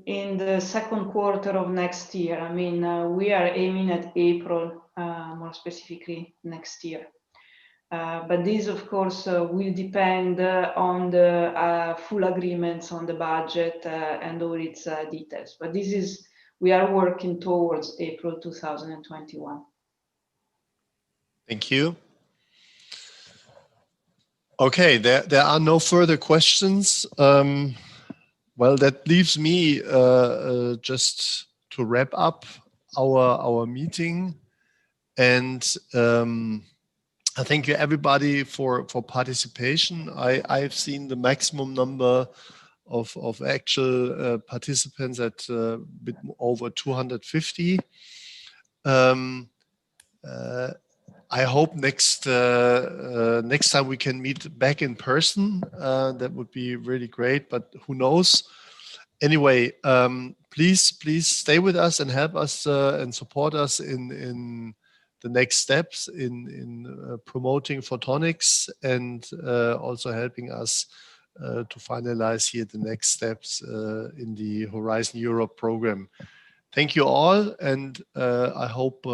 in the second quarter of next year. I mean, we are aiming at April, more specifically next year. But this, of course, will depend on the full agreements on the budget and all its details. But this is, we are working towards April 2021. Thank you. Okay, there are no further questions. Well, that leaves me just to wrap up our meeting, and I thank you everybody for participation. I've seen the maximum number of actual participants at a bit over 250. I hope next time we can meet back in person. That would be really great, but who knows? Anyway, please stay with us and help us and support us in the next steps in promoting photonics, and also helping us to finalize here the next steps in the Horizon Europe program. Thank you all, and I hope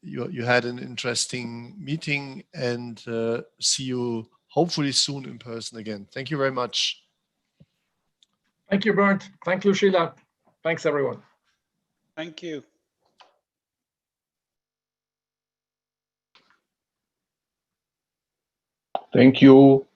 you had an interesting meeting, and see you hopefully soon in person again. Thank you very much. Thank you, Bernd. Thank you, Sheila. Thanks, everyone. Thank you. Thank you.